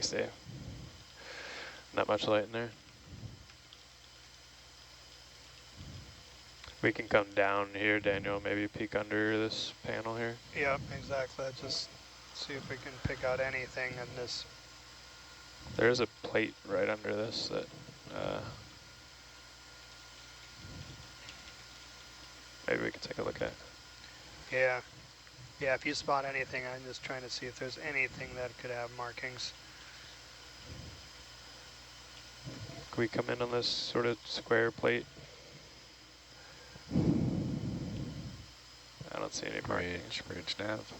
Thanks, Dave. Not much light in there. We can come down here, Daniel, maybe peek under this panel here. Yep, exactly. Just see if we can pick out anything in this. There is a plate right under this that maybe we could take a look at. Yeah. Yeah, if you spot anything, I'm just trying to see if there's anything that could have markings. Can we come in on this sort of square plate? I don't see any markings. Bridge nav.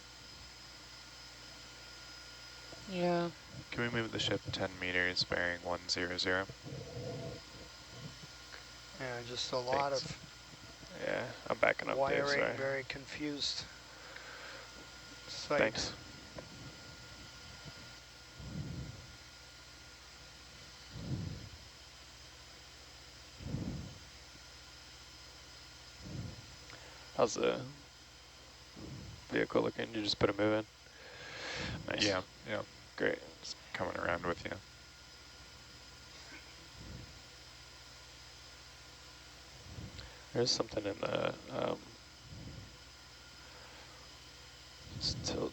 Yeah. Can we move the ship 10 meters bearing 100? Yeah, just a lot Thanks. of Yeah, I'm backing up, Dave, wiring, sorry. very confused site. Thanks. How's the vehicle looking? You just put a move in? Nice. Yeah, Great. just coming around with you. There's something in the tilt.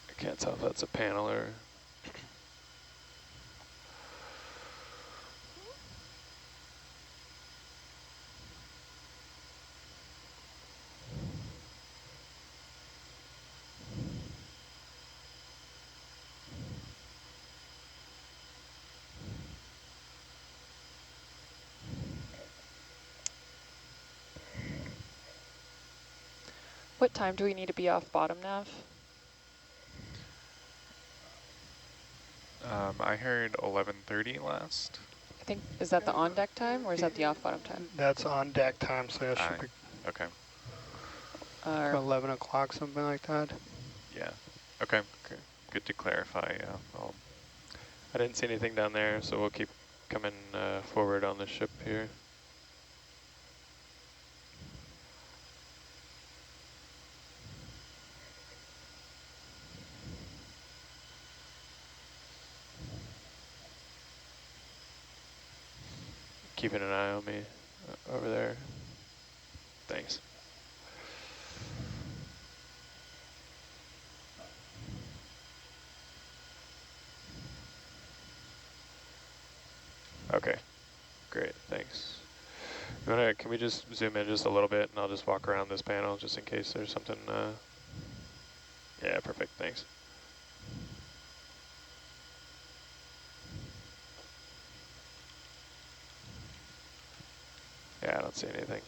I can't tell if that's a panel or. What time do we need to be off bottom nav? I heard 11:30 last. I think, is that the on deck time or is that the off bottom time? That's on deck time, so it should be Okay, 11 o'clock, something like that. yeah. Okay, good to clarify. I didn't see anything down there, so we'll keep coming forward on the ship here. Keeping an eye on me over there. Thanks. Okay, great, thanks. Can we just zoom in just a little bit and I'll just walk around this panel just in case there's something, yeah, perfect, thanks. Yeah, I don't see anything.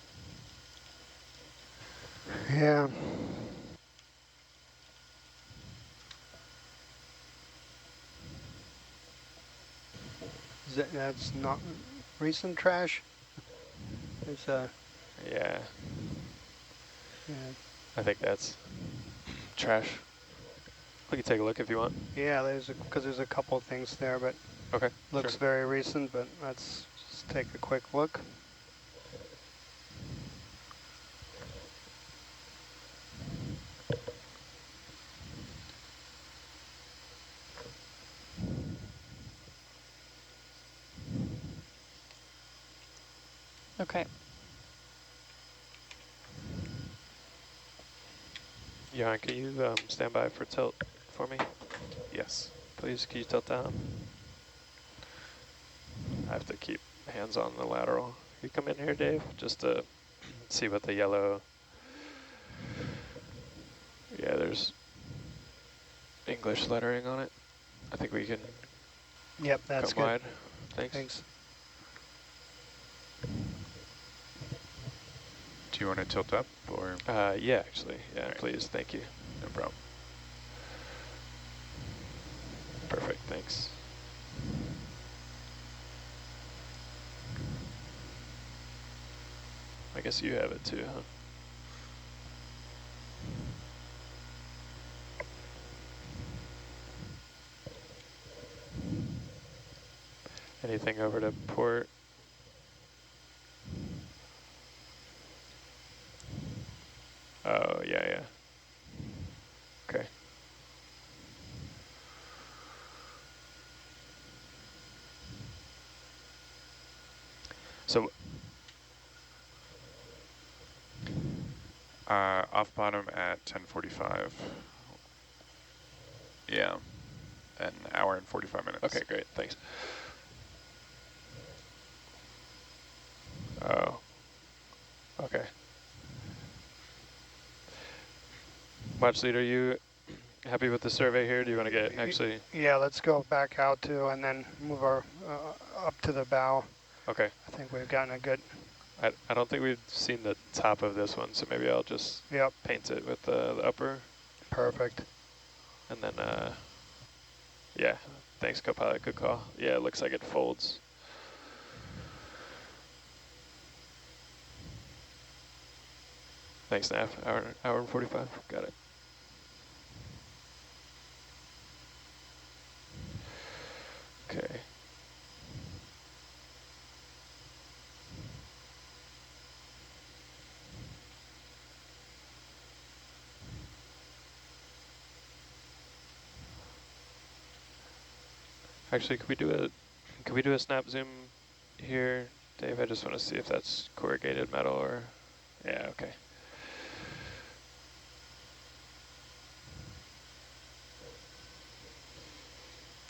Yeah. That's not recent trash? There's a... Yeah, Yeah, I think that's trash. We can take a look if you want. yeah, because there's a couple of things there, but Okay, looks sure. very recent, but let's just take a quick look. Okay. Johan, can you stand by for tilt for me? Yes. Please, can you tilt down? I have to keep hands on the lateral. You come in here, Dave, just to see what the yellow... Yeah, there's English lettering on it. I think we can Yep, that's come good. wide. Thanks. Thanks. Do you want to tilt up or? Yeah, actually. Yeah, Right. please. Thank you. No problem. Perfect. Thanks. I guess you have it too, huh? Anything over to port? Oh, yeah, yeah. Okay. So, Off bottom at 10:45. Yeah, an hour and 45 minutes. okay, great, thanks. Oh, okay. Watch lead, are you happy with the survey here? Do you want to get actually? Yeah, let's go back out to and then move our up to the bow. Okay. I think we've gotten a good. I don't think we've seen the top of this one, so maybe I'll just Yep. paint it with the upper. Perfect. And then, yeah, thanks, Copilot, good call. Yeah, it looks like it folds. Thanks, Nav. Hour and 45. Got it. Okay. Actually, could we do a snap zoom here, Dave? I just want to see if that's corrugated metal or, yeah, okay.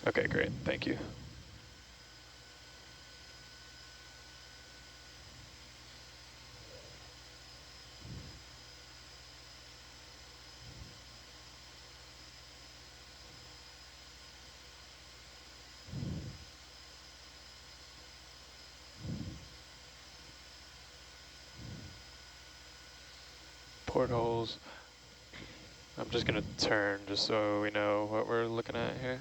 Okay, great, thank you. Portholes. I'm just gonna turn just so we know what we're looking at here.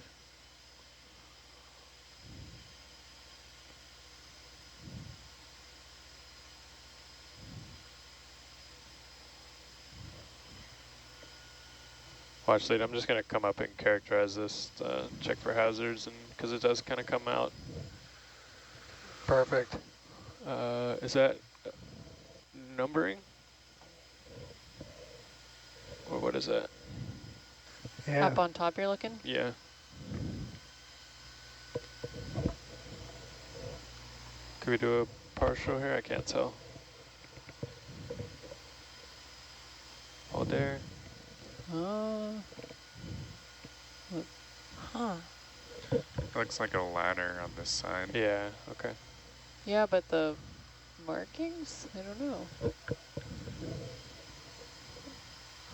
Watch lead, I'm just gonna come up and characterize this, check for hazards, and because it does kind of come out. Perfect. Is that numbering? Or what is that? Yeah. Up on top you're looking? Yeah. Could we do a partial here? I can't tell. All there. Huh. Looks like a ladder on this side. Yeah, okay. Yeah, but the markings? I don't know.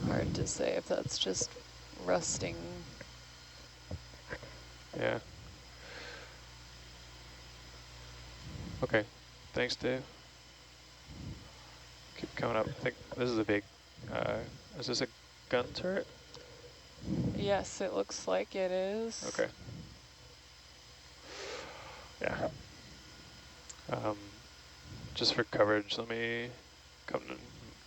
Hard to say if that's just rusting. Yeah. Okay. Thanks, Dave. Keep coming up. I think this is a big, is this a gun turret? Yes, it looks like it is. Okay. Yeah. Just for coverage, let me come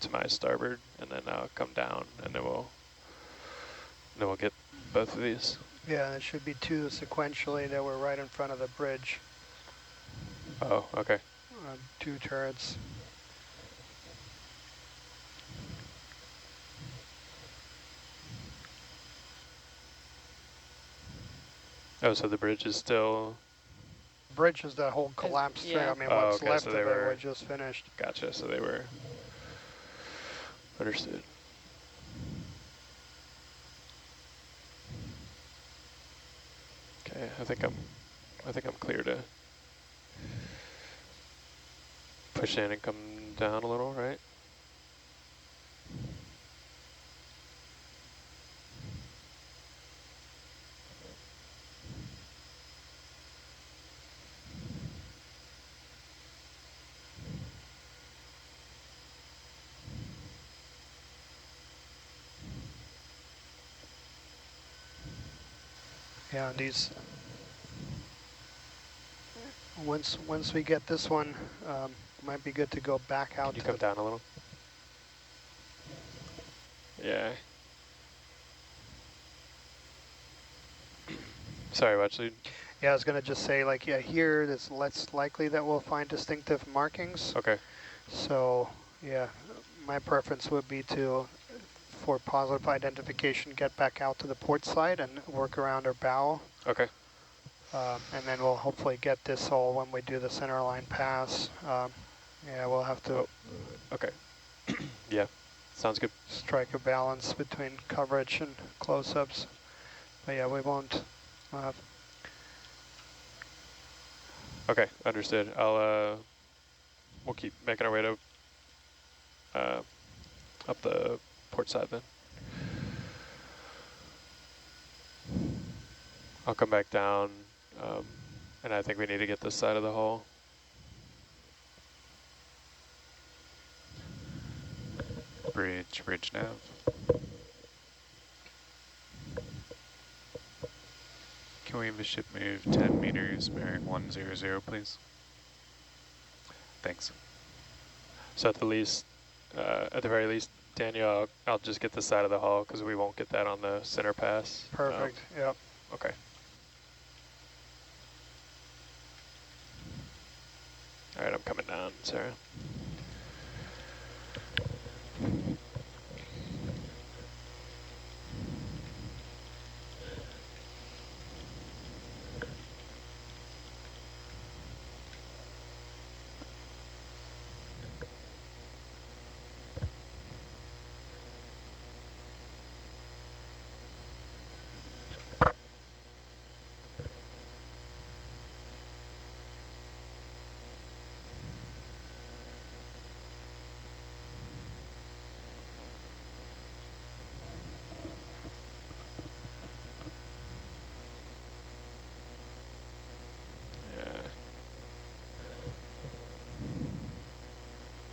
to my starboard, and then I'll come down, and then we'll get both of these. Yeah, it should be two sequentially that were right in front of the bridge. Oh, okay. Two turrets. Oh, so the bridge is still. Bridge is that whole collapsed thing. yeah. I mean, Oh, what's okay, left so of they it were. was just finished. Gotcha. So they were. Understood. Okay, I think I'm clear to push in and come down a little, right? Yeah, these. Once we get this one, might be good to go back out Can you to. come down a little? Yeah. Sorry, watch lead. Yeah, I was gonna just say, like, yeah, here it's less likely that we'll find distinctive markings. Okay. So, yeah, my preference would be to for positive identification, get back out to the port side and work around our bow. Okay. And then we'll hopefully get this all when we do the centerline pass. Yeah, we'll have to Okay. Yeah, sounds good. strike a balance between coverage and close-ups. But yeah, we won't. Okay, understood. We'll keep making our way to up the port side then. I'll come back down, and I think we need to get this side of the hull. Bridge nav. Can we have the ship move 10 meters, bearing 100, please? Thanks. So at the very least, Daniel, I'll just get the side of the hull because we won't get that on the center pass. Perfect, yep. Okay. All right, I'm coming down, Sarah.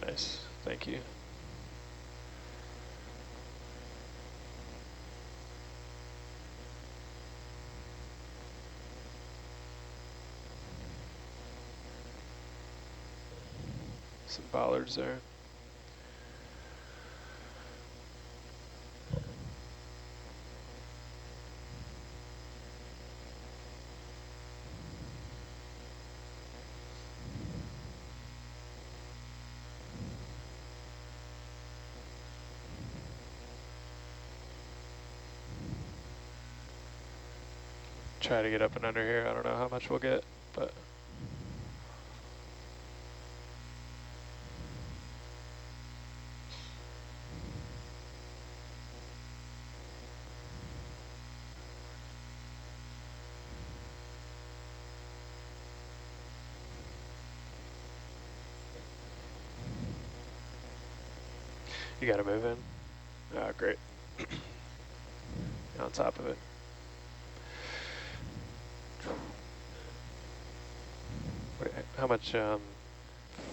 Nice, thank you. Some bollards there. Try to get up and under here. I don't know how much we'll get, but you got to move in. Ah, great. On top of it. How much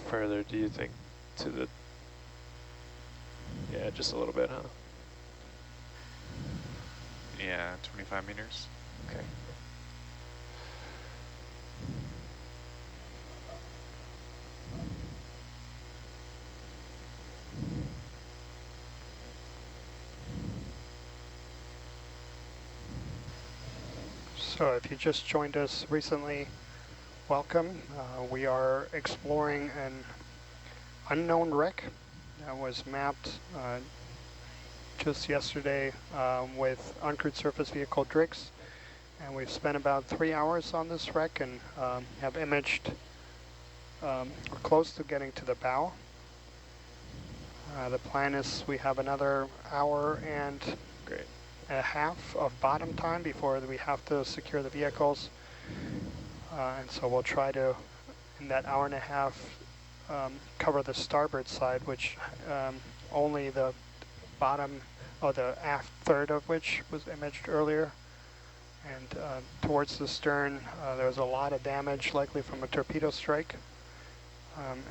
further do you think to the... Yeah, just a little bit, huh? Yeah, 25 meters. Okay. So if you just joined us recently, welcome. We are exploring an unknown wreck that was mapped just yesterday with uncrewed surface vehicle DRIX, and we've spent about 3 hours on this wreck and have imaged, we're close to getting to the bow. The plan is we have another hour and Great. a half of bottom time before we have to secure the vehicles. And so we'll try to, in that hour and a half, cover the starboard side, which only the bottom, or the aft third of which was imaged earlier. And towards the stern, there was a lot of damage, likely from a torpedo strike.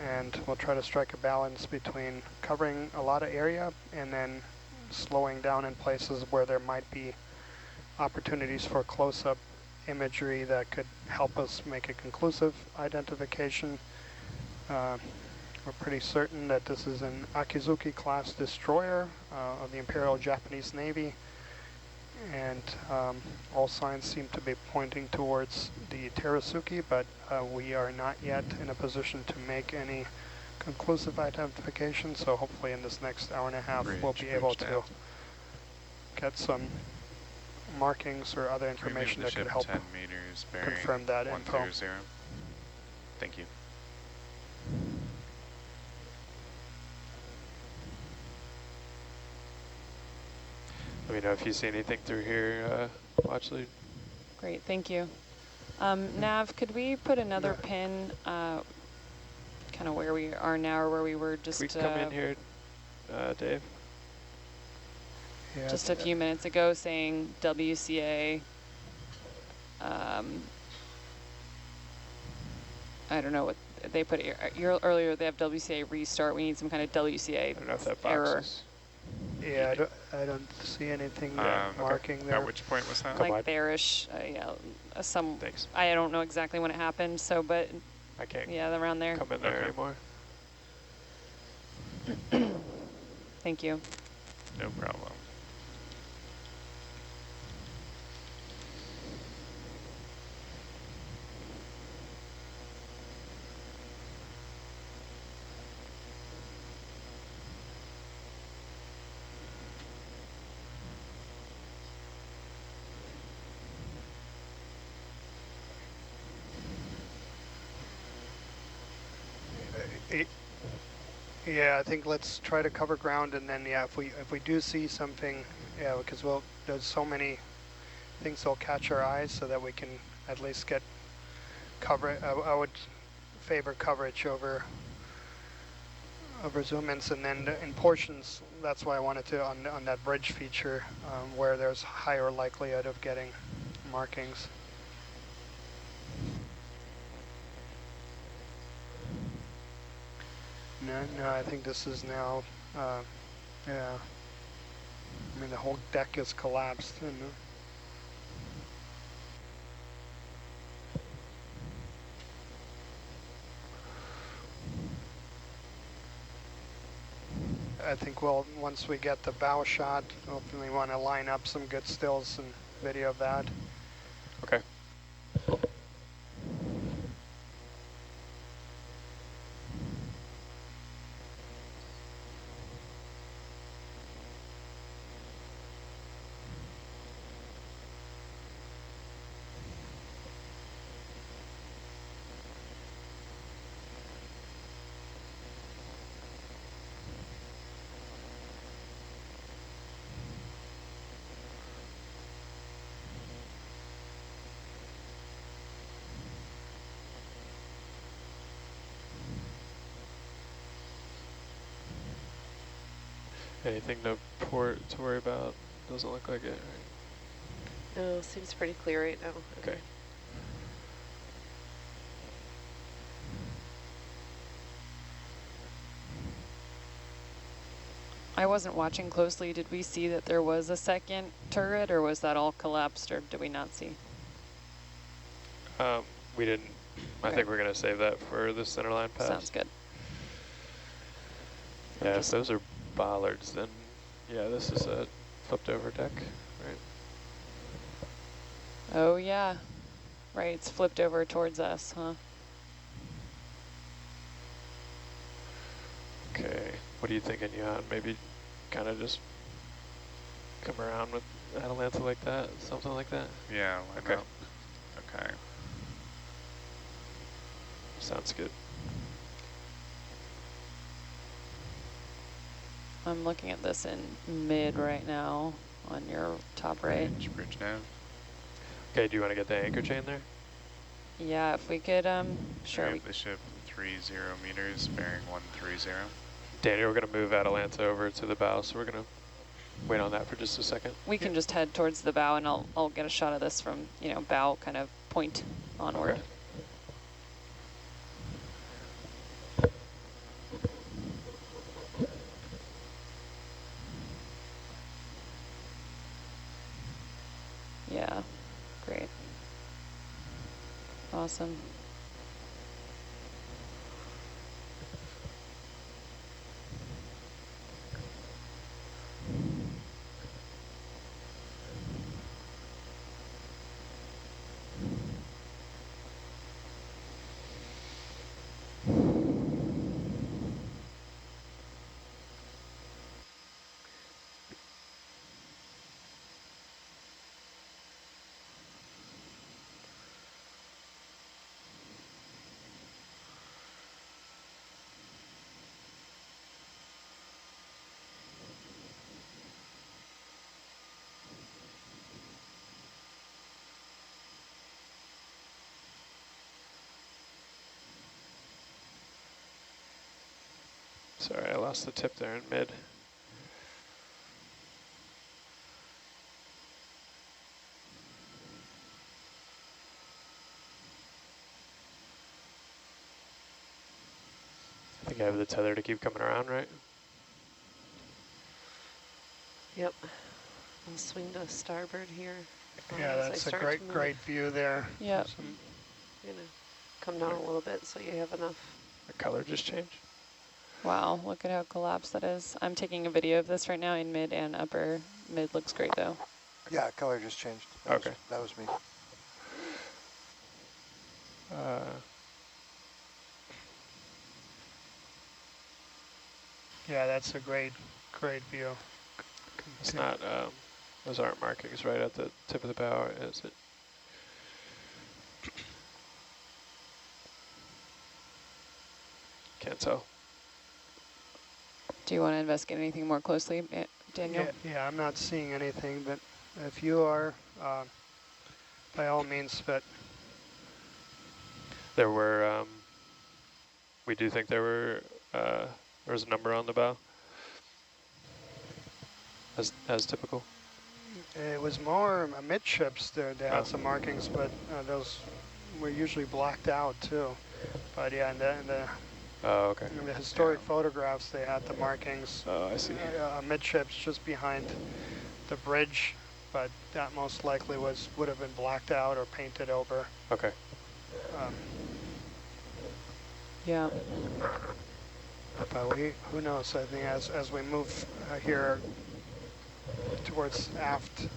And we'll try to strike a balance between covering a lot of area and then slowing down in places where there might be opportunities for close-up imagery that could help us make a conclusive identification. We're pretty certain that this is an Akizuki class destroyer of the Imperial Japanese Navy, and all signs seem to be pointing towards the Terasuki, but we are not yet in a position to make any conclusive identification, so hopefully in this next hour and a half we'll be able to look at some markings or other information Remove the that could ship help 10 meters, bearing confirm that info. 100. Thank you. Let me know if you see anything through here, watch lead. Great, thank you. Nav, could we put another pin kind of where we are now or where we were just Can we come in here, Dave? Yeah, just a few minutes ago saying WCA, I don't know what they put earlier, they have WCA restart. We need some kind of WCA I don't know if that box error. is. yeah, I don't see anything marking there. At which point was that? Like bearish, yeah, Thanks. I don't know exactly when it happened, so, but I can't yeah, around there. come in there anymore. Thank you. No problem. Yeah, I think let's try to cover ground, and then yeah, if we do see something, yeah, because there's so many things that'll catch our eyes, so that we can at least get coverage. I would favor coverage over zoom-ins, and then in portions. That's why I wanted to on that bridge feature where there's higher likelihood of getting markings. No, I think this is now, yeah. I mean, the whole deck is collapsed. And, I think once we get the bow shot, we want to line up some good stills and video of that. Okay. Anything to worry about? Doesn't look like it, right? No, seems pretty clear right now. Okay. I wasn't watching closely. Did we see that there was a second turret, or was that all collapsed, or did we not see? We didn't. I think we're going to save that for the centerline pass. Sounds good. Yeah, if those are bollards, then yeah, this is a flipped over deck, right? Oh yeah, right, it's flipped over towards us, huh? Okay, what are you thinking, Jan? Maybe kind of just come around with Atalanta like that, something like that? Yeah, okay. Okay. Sounds good. I'm looking at this in mid right now on your top right. Bridge nav. Okay, do you want to get the anchor chain there? Yeah, if we could, sure. The ship 30 meters, bearing 130. Daniel, we're going to move Atalanta over to the bow, so we're going to wait on that for just a second. We can just head towards the bow, and I'll get a shot of this from, bow kind of point onward. Okay. Yeah, great. Awesome. Sorry, I lost the tip there in mid. I think I have the tether to keep coming around, right? Yep. I'll swing to starboard here. Yeah, as I that's a start to move. great view there. Yep. You know, come down a little bit so you have enough. The color just changed. Wow, look at how collapsed that is. I'm taking a video of this right now in mid and upper. Mid looks great though. Yeah, color just changed. Okay. That was me. Yeah, that's a great view. It's not, those aren't markings right at the tip of the bow, is it? Can't tell. Do you want to investigate anything more closely, Daniel? Yeah, I'm not seeing anything, but if you are, by all means, but There were, we do think there was a number on the bow, as typical. it was more amidships there. They had some markings, but those were usually blacked out too. But yeah, Oh, okay. in the historic photographs, they had the markings. Oh, I see. Amidships just behind the bridge, but that most likely would have been blacked out or painted over. Okay. Yeah. But who knows? I think as we move here towards aft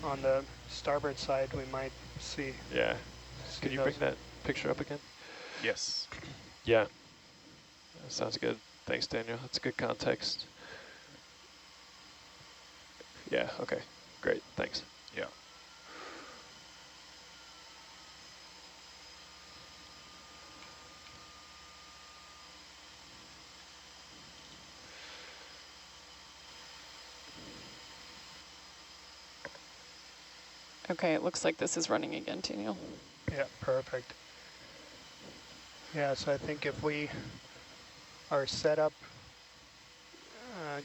on the starboard side, we might see. Yeah. Could you bring that picture up again? Yes. Yeah. That sounds good. Thanks, Daniel. That's good context. Yeah, okay. Great, thanks. Yeah. Okay, it looks like this is running again, Daniel. Yeah, perfect. Yeah, so I think if we are set up,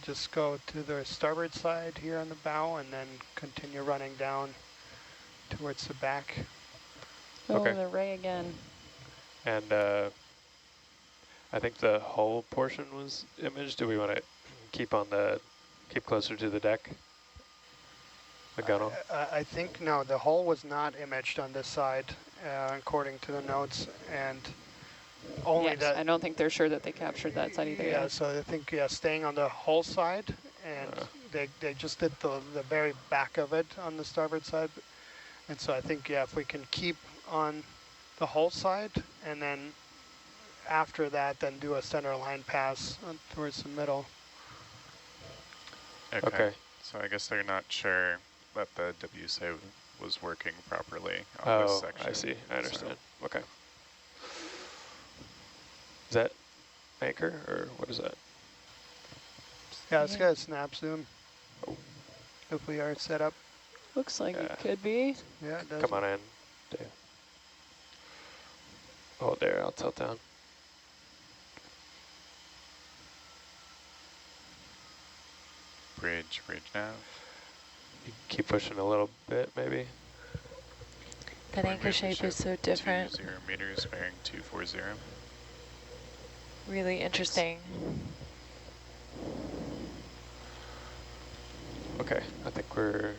just go to the starboard side here on the bow and then continue running down towards the back. Oh, Okay. the ray again. And I think the hull portion was imaged. Do we want to keep closer to the deck? The gunnel? I think, no, the hull was not imaged on this side, according to the notes, and only Yes, that. I don't think they're sure that they captured that side either. Yeah, so I think, yeah, staying on the hull side, and they just did the very back of it on the starboard side. And so I think, yeah, if we can keep on the hull side, and then after that, then do a center line pass towards the middle. Okay. So I guess they're not sure that the WSA was working properly on this section. I see. I understand. So. Okay. Is that anchor, or what is that? Yeah, let's get a snap zoom. If we are set up. Looks like it could be. Yeah, it does. Come on in, Dave. Oh, there, I'll tilt down. Bridge nav. You keep pushing a little bit, maybe. That anchor shape is so different. 20 meters, bearing 240. Really interesting. Okay, I think we're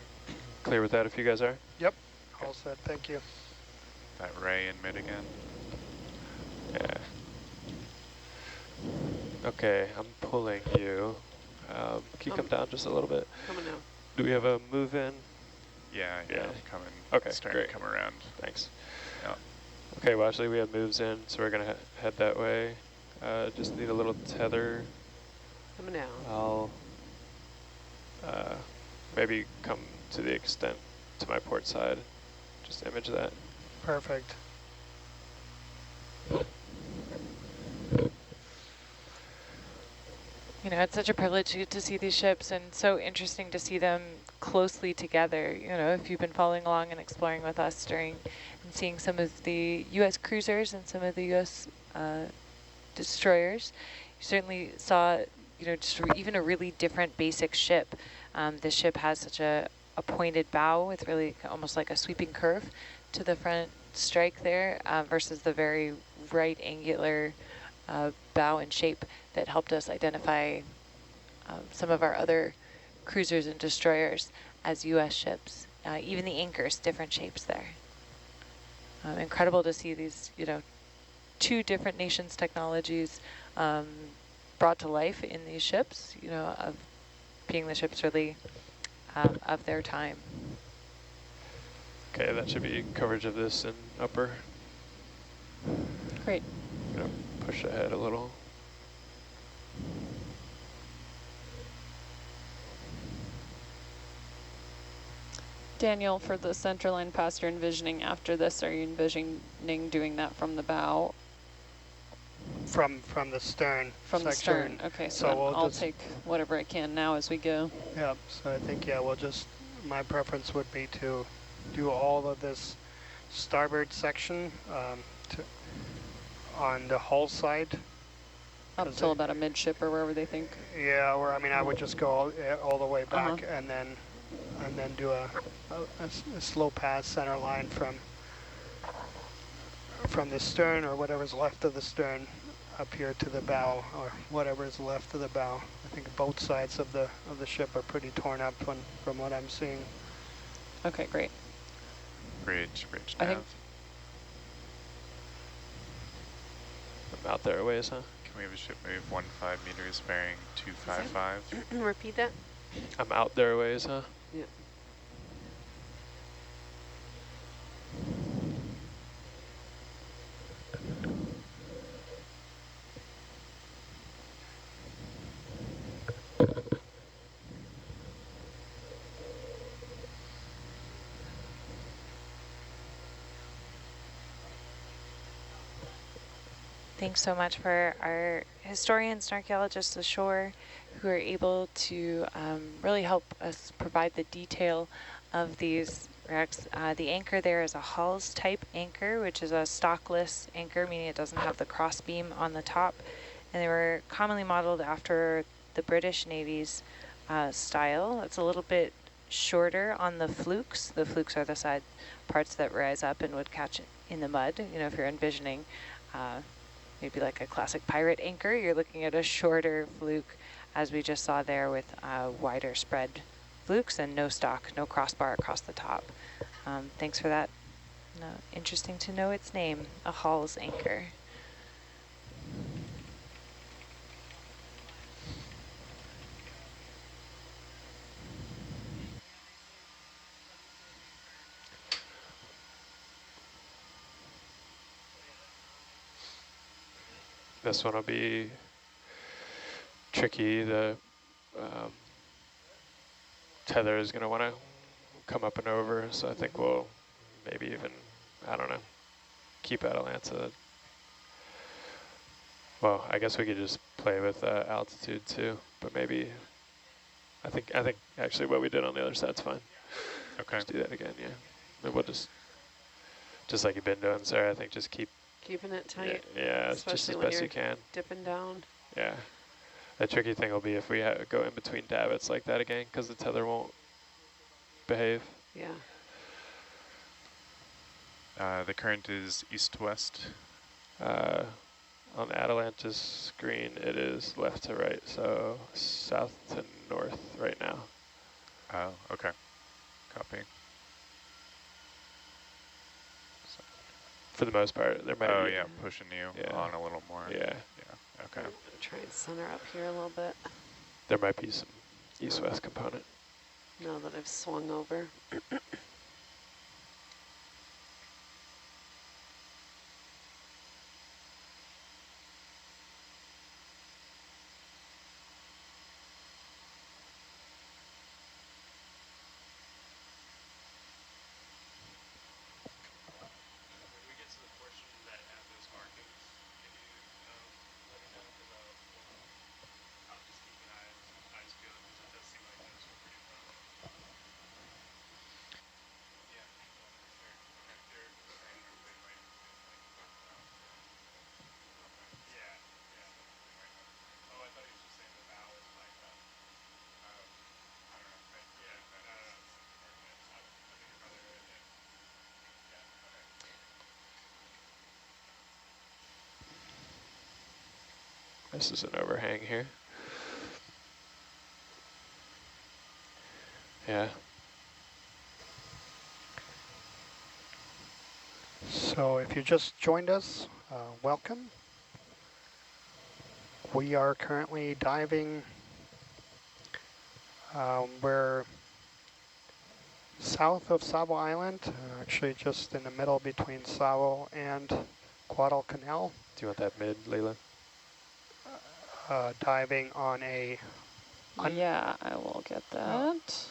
clear with that if you guys are. Yep, all set, thank you. That ray in mid again. Yeah. Okay, I'm pulling you. Can you come down just a little bit? Coming out. Do we have a move in? Yeah, Yeah. I'm coming. Okay, starting great. to come around. Thanks. Yeah. Okay, well actually we have moves in, so we're gonna head that way. Just need a little tether. Coming out. I'll maybe come to the extent to my port side. Just image that. Perfect. You know, it's such a privilege to get to see these ships, and so interesting to see them closely together. You know, if you've been following along and exploring with us during and seeing some of the U.S. cruisers and some of the U.S. destroyers. You certainly saw, just even a really different basic ship. This ship has such a pointed bow with really almost like a sweeping curve to the front strike there versus the very right angular bow and shape that helped us identify some of our other cruisers and destroyers as U.S. ships. Even the anchors, different shapes there. Incredible to see these, two different nations' technologies brought to life in these ships, of being the ships really of their time. Okay, that should be coverage of this in upper. Great. Gonna push ahead a little. Daniel, for the centerline pass you're envisioning after this, are you envisioning doing that from the bow? From the stern From section. the stern, okay, so then we'll I'll just take whatever I can now as we go. Yeah, so I think, we'll just, my preference would be to do all of this starboard section on the hull side. Up till about a midship or wherever they think. Yeah, or I mean, I would just go all the way back and then do a slow pass center line from the stern or whatever's left of the stern up here to the bow or whatever is left of the bow. I think both sides of the ship are pretty torn up from what I'm seeing. Okay, great. Bridge I think nav. I'm out there a ways, huh? Can we have a ship move 15 meters bearing 255? Repeat that? I'm out there a ways, huh? Yeah. Thanks so much for our historians and archaeologists ashore who are able to really help us provide the detail of these wrecks. The anchor there is a Hall's type anchor, which is a stockless anchor, meaning it doesn't have the crossbeam on the top. And they were commonly modeled after the British Navy's style. It's a little bit shorter on the flukes. The flukes are the side parts that rise up and would catch in the mud, if you're envisioning maybe like a classic pirate anchor, you're looking at a shorter fluke, as we just saw there, with wider spread flukes and no stock, no crossbar across the top. Thanks for that. Interesting to know its name, a Hall's anchor. This one will be tricky. The tether is going to want to come up and over, so I think we'll maybe even, I don't know, keep Atalanta. Well, I guess we could just play with altitude too, but maybe, I think actually what we did on the other side's fine. Okay. Just do that again, yeah. Maybe we'll just like you've been doing, Sarah, I think just keep Keeping it tight. Yeah, it's just as best you can. Dipping down. Yeah. The tricky thing will be if we go in between davits like that again, because the tether won't behave. Yeah. The current is east-west. On the Atalanta's screen, it is left to right, so south to north right now. Oh, okay. Copy. For the most part, there might be. Oh yeah, pushing you on a little more. Yeah. Yeah, okay. Try and center up here a little bit. There might be some east-west component. Now that I've swung over. This is an overhang here. Yeah. So if you just joined us, welcome. We are currently diving. We're south of Savo Island, actually just in the middle between Savo and Guadalcanal. Do you want that mid, Lila? Diving on a Yeah, I will get that.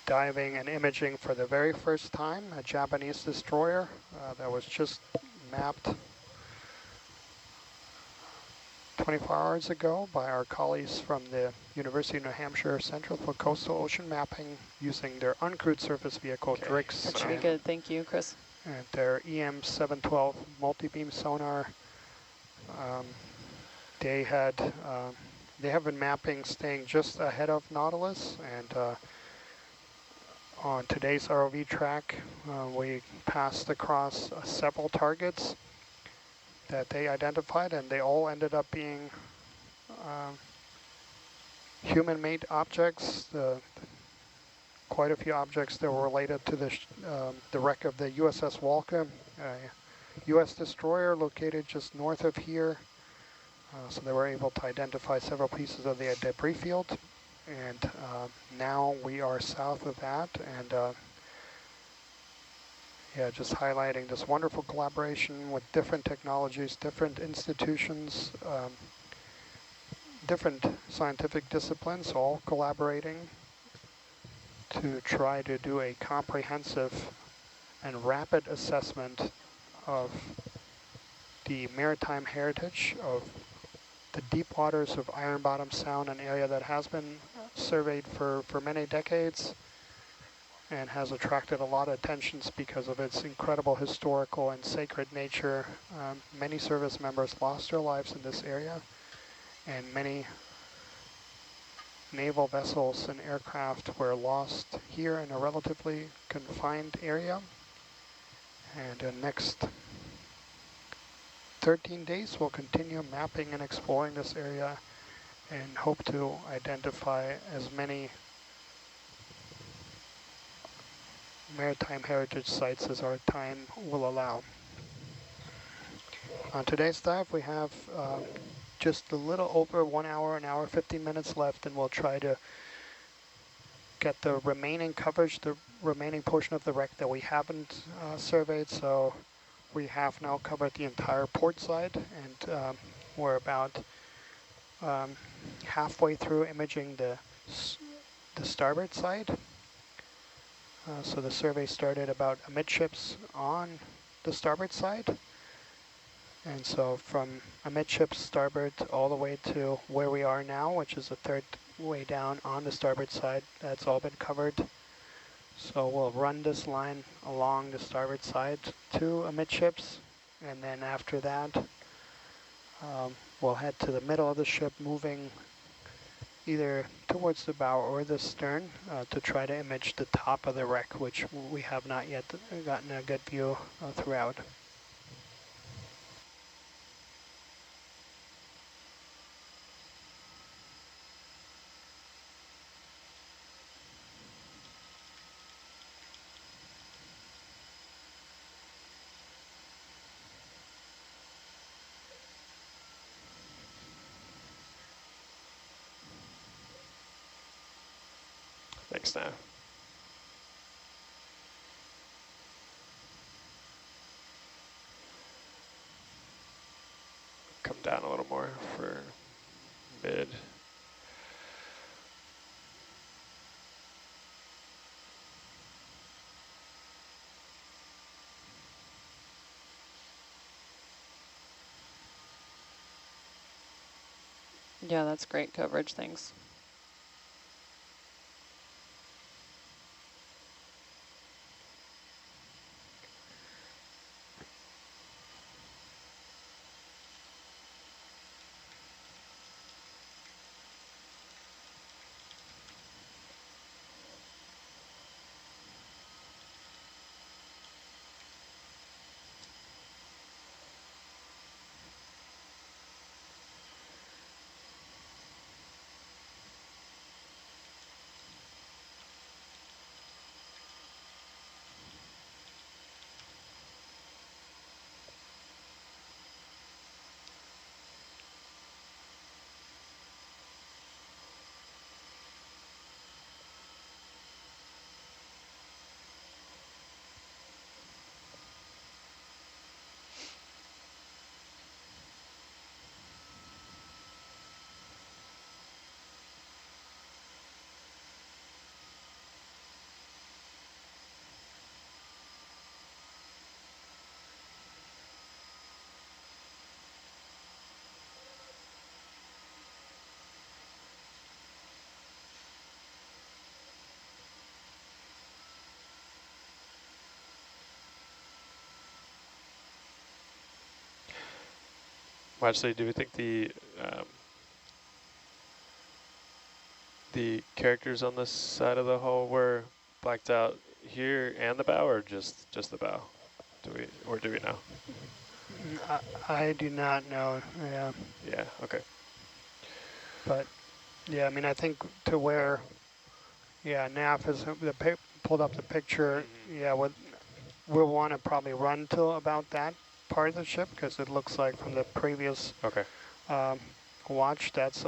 diving and imaging for the very first time, a Japanese destroyer that was just mapped 24 hours ago by our colleagues from the University of New Hampshire Center for Coastal Ocean Mapping using their uncrewed surface vehicle Okay. DRIX That should be good. Thank you, Chris. and their EM712 multi-beam sonar. They have been mapping staying just ahead of Nautilus, and on today's ROV track we passed across several targets that they identified, and they all ended up being human-made objects. Quite a few objects that were related to the wreck of the USS Walker, a U.S. destroyer located just north of here. So they were able to identify several pieces of the debris field, and now we are south of that, and yeah, just highlighting this wonderful collaboration with different technologies, different institutions, different scientific disciplines, all collaborating to try to do a comprehensive and rapid assessment of the maritime heritage of the deep waters of Iron Bottom Sound, an area that has been surveyed for many decades and has attracted a lot of attentions because of its incredible historical and sacred nature. Many service members lost their lives in this area, and many naval vessels and aircraft were lost here in a relatively confined area. And the next 13 days we'll continue mapping and exploring this area and hope to identify as many maritime heritage sites as our time will allow. On today's dive we have just a little over 1 hour, an hour 15 minutes left, and we'll try to get the remaining coverage, the remaining portion of the wreck that we haven't surveyed. So we have now covered the entire port side, and we're about halfway through imaging the starboard side. So the survey started about amidships on the starboard side. And so from amidships starboard all the way to where we are now, which is the third way down on the starboard side, that's all been covered. So we'll run this line along the starboard side to amidships, and then after that we'll head to the middle of the ship, moving either towards the bow or the stern to try to image the top of the wreck, which we have not yet gotten a good view throughout. Thanks, Nav. Come down a little more for mid. Yeah, that's great coverage. Thanks. Actually, do we think the characters on this side of the hull were blacked out here and the bow, or just the bow? Do we know? I do not know. Yeah, Yeah. Okay. but yeah, I mean, I think to where, yeah, Nav has pulled up the picture. Yeah, we'll want to probably run to about that part of the ship because it looks like from the previous Okay. watch that's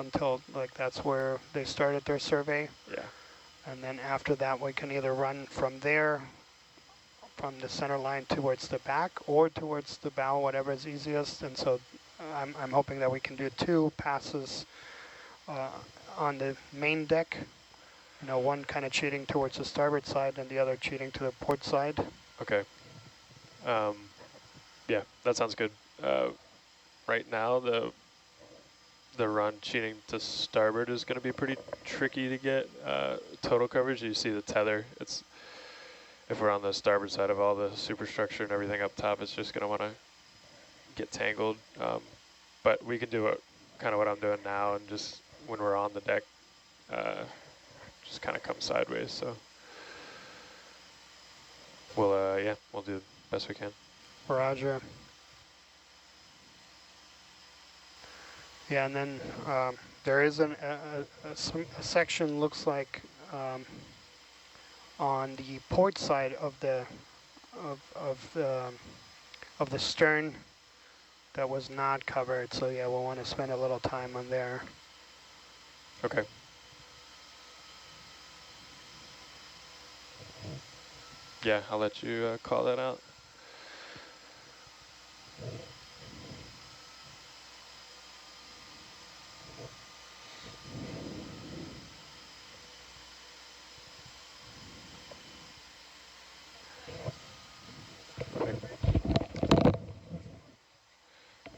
that's where they started their survey. Yeah. And then after that, we can either run from there, from the center line towards the back or towards the bow, whatever is easiest. And so I'm hoping that we can do 2 passes on the main deck, one kind of cheating towards the starboard side and the other cheating to the port side. Okay. Yeah, that sounds good. Right now, the run cheating to starboard is going to be pretty tricky to get total coverage. You see the tether. If we're on the starboard side of all the superstructure and everything up top, it's just going to want to get tangled. But we can do kind of what I'm doing now, and just when we're on the deck, just kind of come sideways. So we'll do the best we can. Roger. Yeah, and then there is a section, looks like, on the port side of the stern that was not covered. So yeah, we'll want to spend a little time on there. Okay. Yeah, I'll let you call that out.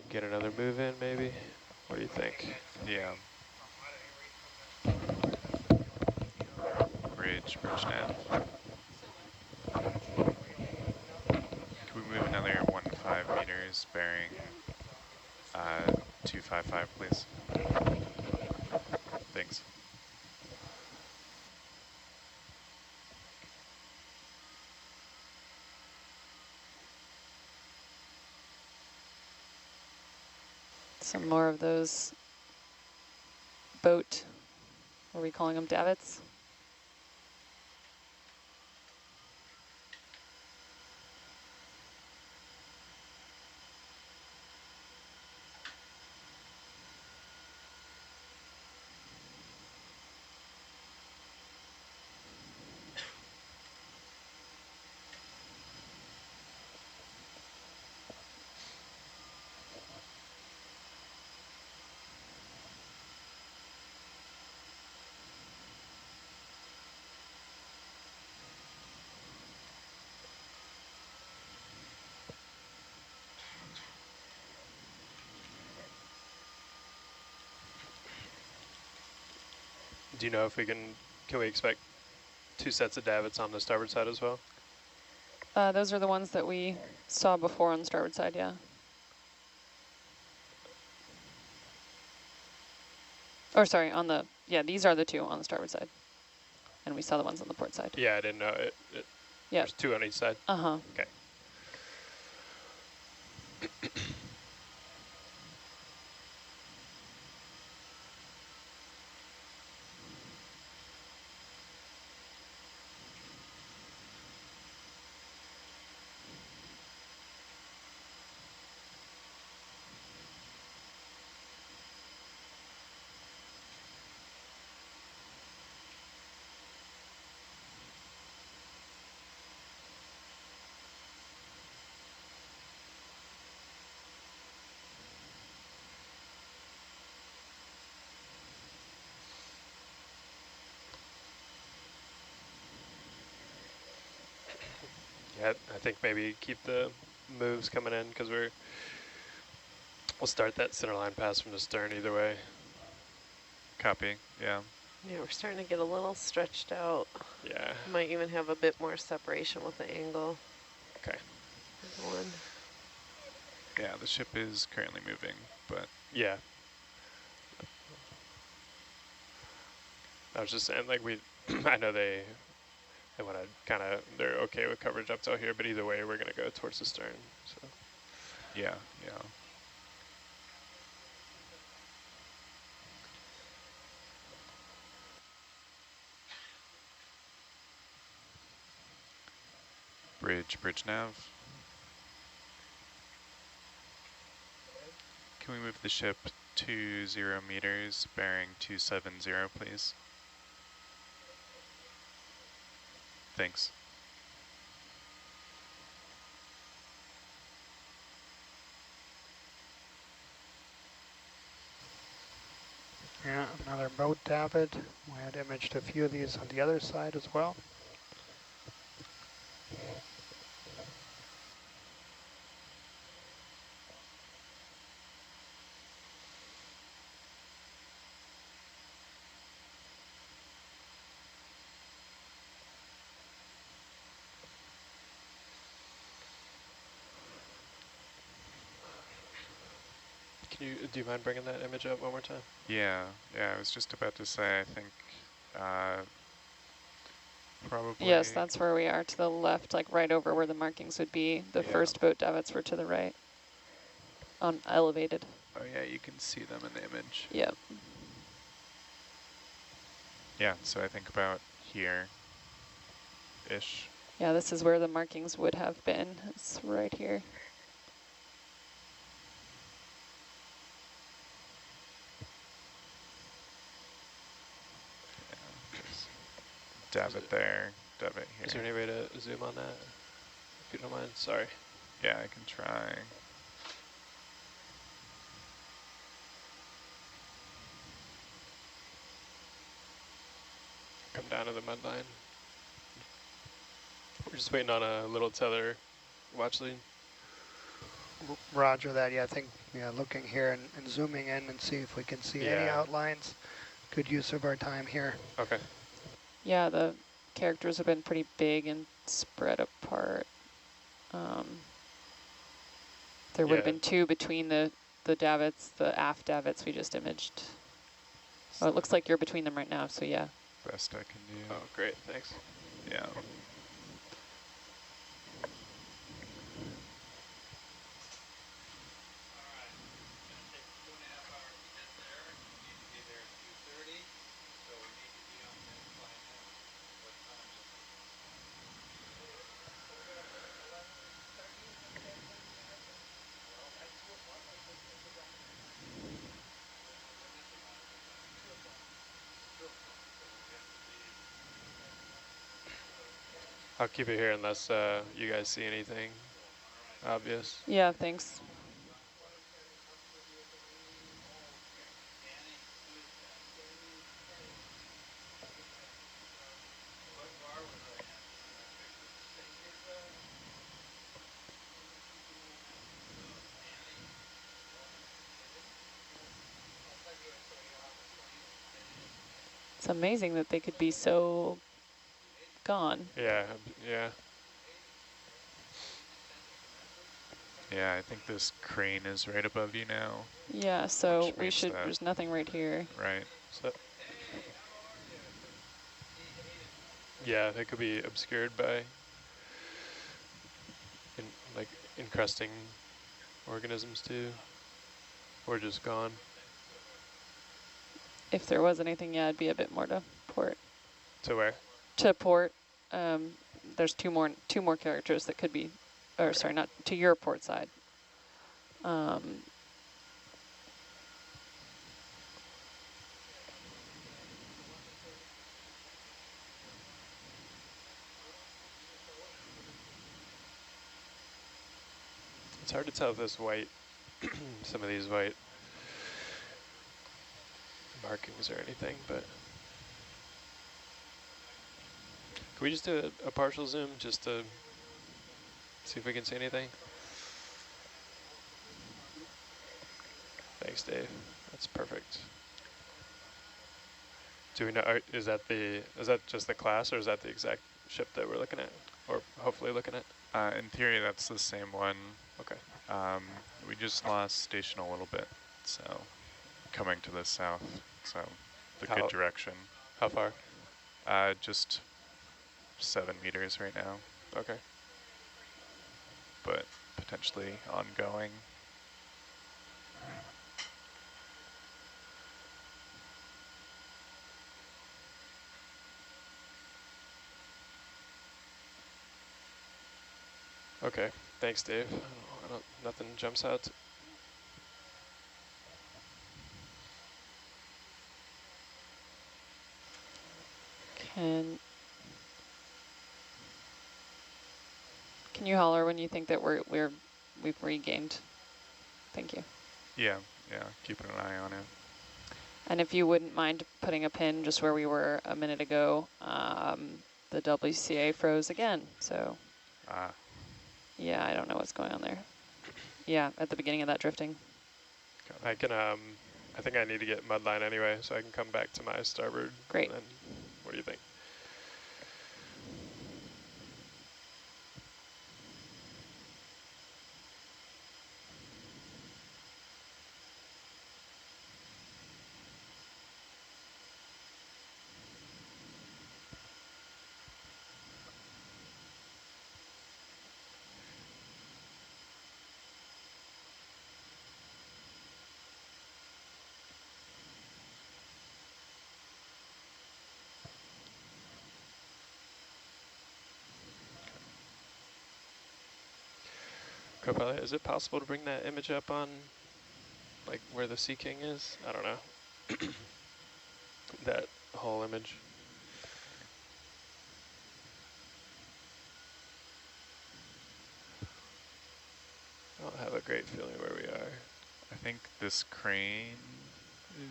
Get another move in, maybe? What do you think? Yeah. Bridge nav. Can we move another 1.5 meters bearing 255, please? Thanks. Some more of those boat, what are we calling them, davits? Do you know if can we expect 2 sets of davits on the starboard side as well? Those are the ones that we saw before on the starboard side, yeah. Or sorry, these are the 2 on the starboard side. And we saw the ones on the port side. Yeah, I didn't know it. Yeah. There's 2 on each side? Uh-huh. Okay. Yeah, I think maybe keep the moves coming in because we'll start that center line pass from the stern either way. Copy, yeah. Yeah, we're starting to get a little stretched out. Yeah. Might even have a bit more separation with the angle. Okay. One. Yeah, the ship is currently moving, but Yeah. I was just saying, like, I know they want to kind of, they're okay with coverage up till here, but either way, we're going to go towards the stern. So yeah, yeah. Bridge nav. Can we move the ship 20 meters, bearing 270, please? Thanks. Yeah, another boat davit. We had imaged a few of these on the other side as well. do you mind bringing that image up one more time? Yeah, I was just about to say, I think probably... Yes, that's where we are to the left, like right over where the markings would be. The first boat davits were to the right, on elevated. Oh yeah, you can see them in the image. Yep. Yeah, so I think about here-ish. Yeah, this is where the markings would have been. It's right here. Davit there, davit here. Is there any way to zoom on that, if you don't mind? Sorry. Yeah, I can try. Come down to the mud line. We're just waiting on a little tether watch lead. Roger that. Yeah, I think looking here and zooming in and see if we can see any outlines. Good use of our time here. Okay. Yeah, the characters have been pretty big and spread apart. There would have been two between the davits, the aft davits we just imaged. Oh, it looks like you're between them right now, so yeah. Best I can do. Oh, great, thanks. Yeah. I'll keep it here unless you guys see anything obvious. Yeah, thanks. It's amazing that they could be so gone. Yeah, yeah. Yeah, I think this crane is right above you now. Yeah, so we should, there's nothing right here. Right. So, yeah, they could be obscured by like encrusting organisms too, or just gone. If there was anything, yeah, it'd be a bit more to port. To where? To port. There's two more characters that could be, or sorry, not to your port side. It's hard to tell if this white, some of these white markings or anything, but can we just do a partial zoom just to see if we can see anything? Thanks, Dave. That's perfect. Do we know, is that just the class, or is that the exact ship that we're looking at, or hopefully looking at? In theory, that's the same one. Okay. We just lost station a little bit, so coming to the south, so the good direction. How far? Just 7 meters right now, Okay. but potentially ongoing. Okay, thanks, Dave. Nothing jumps out. Can you holler when you think that we've regained? Thank you. Yeah, keeping an eye on it. And if you wouldn't mind putting a pin just where we were a minute ago, the WCA froze again. So yeah, I don't know what's going on there. Yeah, at the beginning of that drifting. I can, I think I need to get mudline anyway, so I can come back to my starboard. Great. And then, what do you think? Co-pilot, is it possible to bring that image up on, like, where the Sea King is? I don't know. That whole image. I don't have a great feeling where we are. I think this crane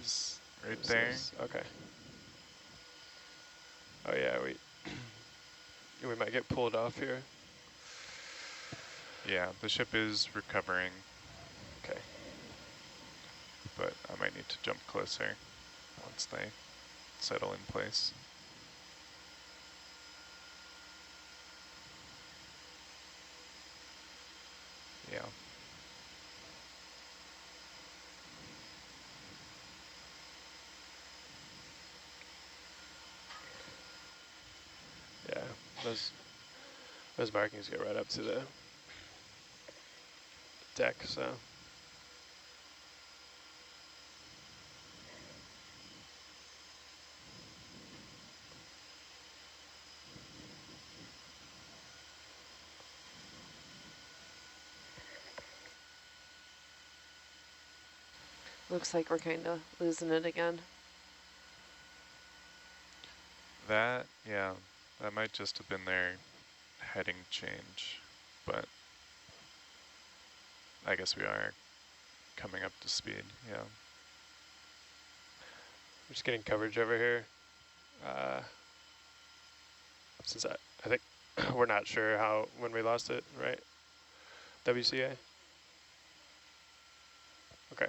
is right Is there. this? Okay. Oh yeah, we might get pulled off here. Yeah, the ship is recovering, Okay. but I might need to jump closer once they settle in place. Yeah. Yeah, those markings go right up to the deck, so. Looks like we're kind of losing it again. That might just have been their heading change, but I guess we are coming up to speed, yeah. I'm just getting coverage over here. Since I think we're not sure when we lost it, right? WCA? Okay.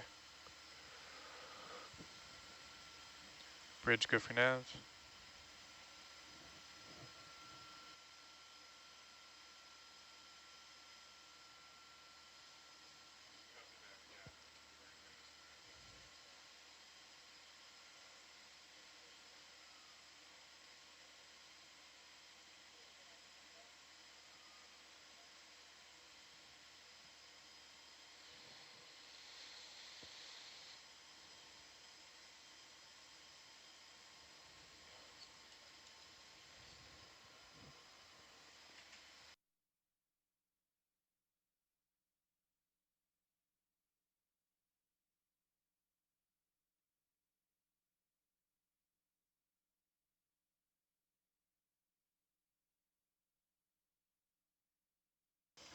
Bridge go for nav.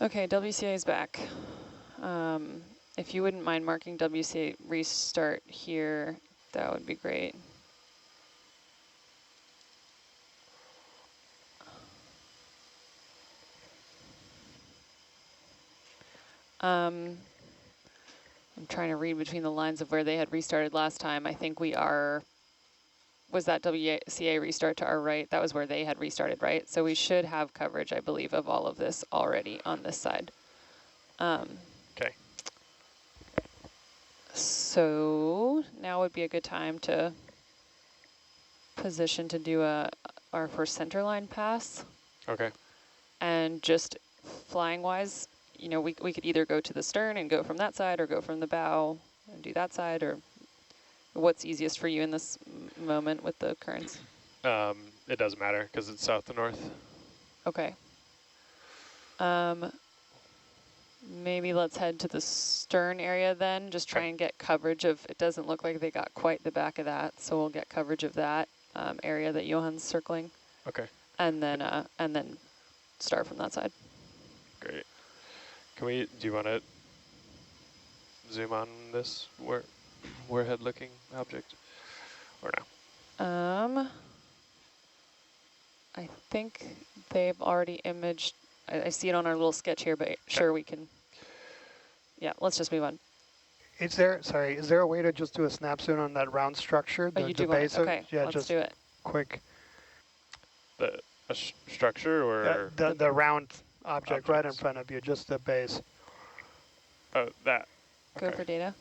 Okay, WCA is back. If you wouldn't mind marking WCA restart here, that would be great. I'm trying to read between the lines of where they had restarted last time. I think was that WCA restart to our right? That was where they had restarted, right? So we should have coverage, I believe, of all of this already on this side. Okay. So now would be a good time to position to do our first centerline pass. Okay. And just flying wise, you know, we could either go to the stern and go from that side or go from the bow and do that side, or what's easiest for you in this moment with the currents? It doesn't matter because it's south to north. Okay. Maybe let's head to the stern area then, just try and get coverage of, it doesn't look like they got quite the back of that, so we'll get coverage of that area that Johan's circling. Okay. And then start from that side. Great. Do you want to zoom on this warhead looking object or no? I think they've already imaged, I see it on our little sketch here, but sure we can, yeah, let's just move on. Is there a way to just do a snap zoom on that round structure? Oh, you do want it? Okay, yeah, let's just do it. quick. A structure or? The round object right in front of you, just the base. Oh, that. Go Okay. for data.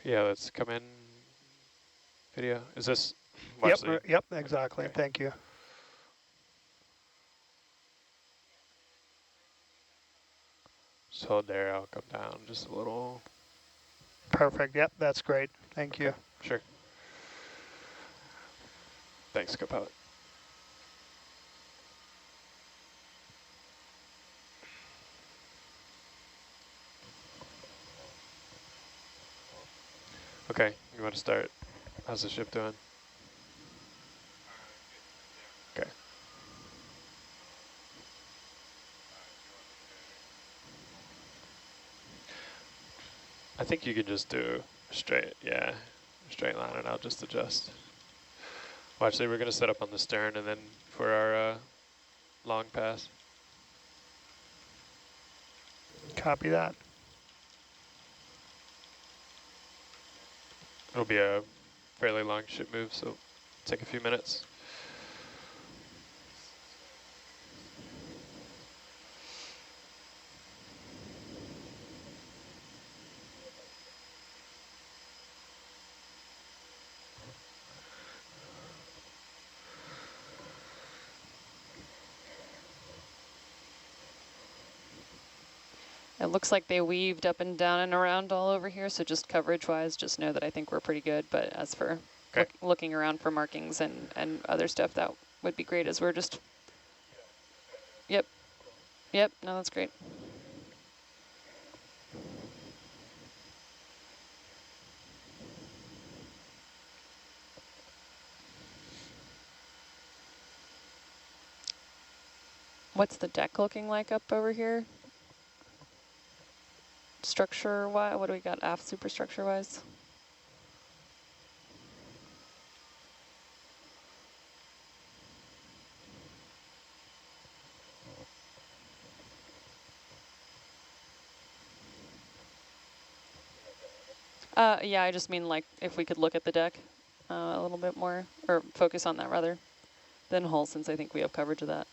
Yeah, let's come in. Video. Is this? Yep, exactly. Okay. Thank you. So there, I'll come down just a little. Perfect. Yep, that's great. Thank you. Sure. Thanks, co-pilot. Okay, you want to start? How's the ship doing? Okay. I think you can just do straight line, and I'll just adjust. Well, actually, we're going to set up on the stern, and then for our long pass. Copy that. It'll be a fairly long ship move, so take a few minutes. It looks like they weaved up and down and around all over here, so just coverage-wise, just know that I think we're pretty good. But as for looking around for markings and other stuff, that would be great as we're just... Yep, no, that's great. What's the deck looking like up over here? Structure-wise, what do we got aft superstructure-wise? Yeah, I just mean like if we could look at the deck a little bit more, or focus on that rather than hull, since I think we have coverage of that.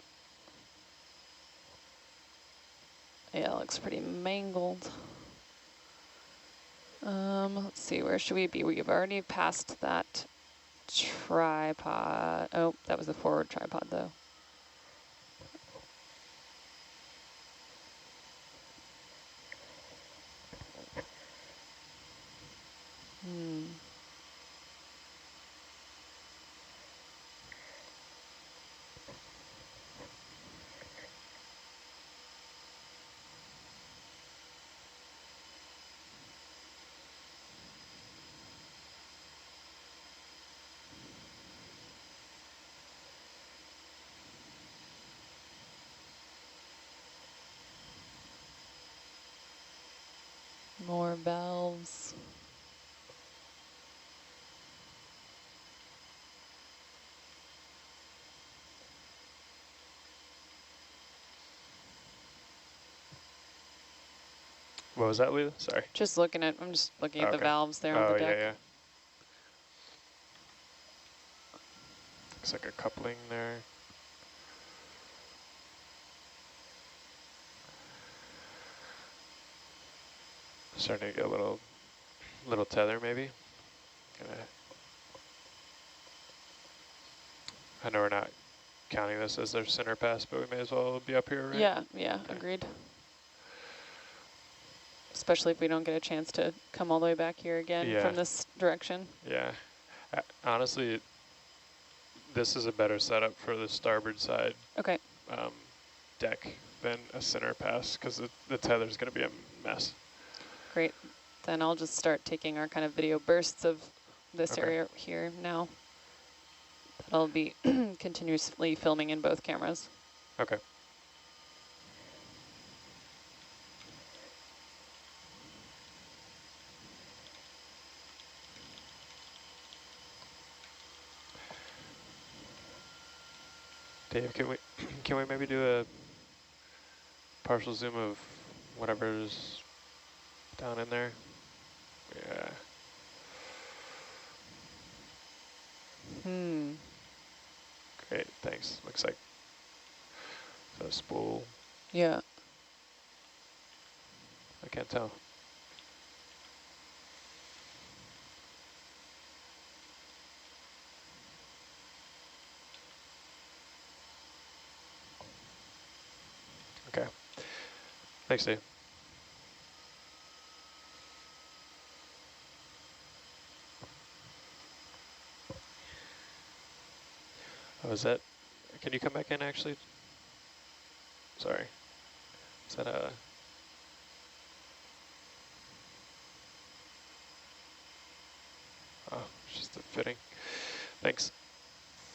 Yeah, it looks pretty mangled. Let's see, where should we be? We've already passed that tripod. Oh, that was the forward tripod though. More valves. What was that, Lila? Sorry. I'm just looking at the valves there on the deck. Yeah. Looks like a coupling there. Starting to get a little tether maybe. I know we're not counting this as their center pass, but we may as well be up here, right? Yeah, Okay. agreed. Especially if we don't get a chance to come all the way back here again from this direction. Yeah. Honestly, this is a better setup for the starboard side deck than a center pass, because the tether is going to be a mess. Great. Then I'll just start taking our kind of video bursts of this area here now. That'll be continuously filming in both cameras. Okay. Dave, can we maybe do a partial zoom of whatever's down in there? Yeah. Great, thanks. Looks like a spool. Yeah. I can't tell. Okay. Thanks, Dave. Oh, is that, can you come back in actually? Sorry. Is that a, oh, it's just a fitting. Thanks.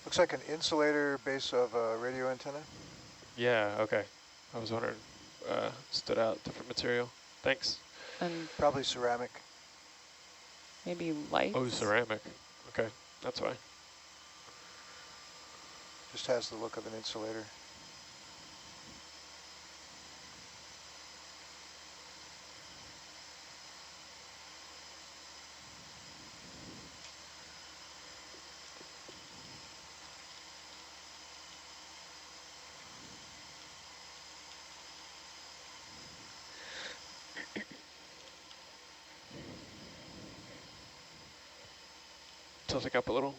Looks like an insulator base of a radio antenna. Yeah, okay. I was wondering, stood out, different material. Thanks. And probably ceramic. Maybe lights? Oh, ceramic. Okay, that's fine. Just has the look of an insulator. Tilting up a little.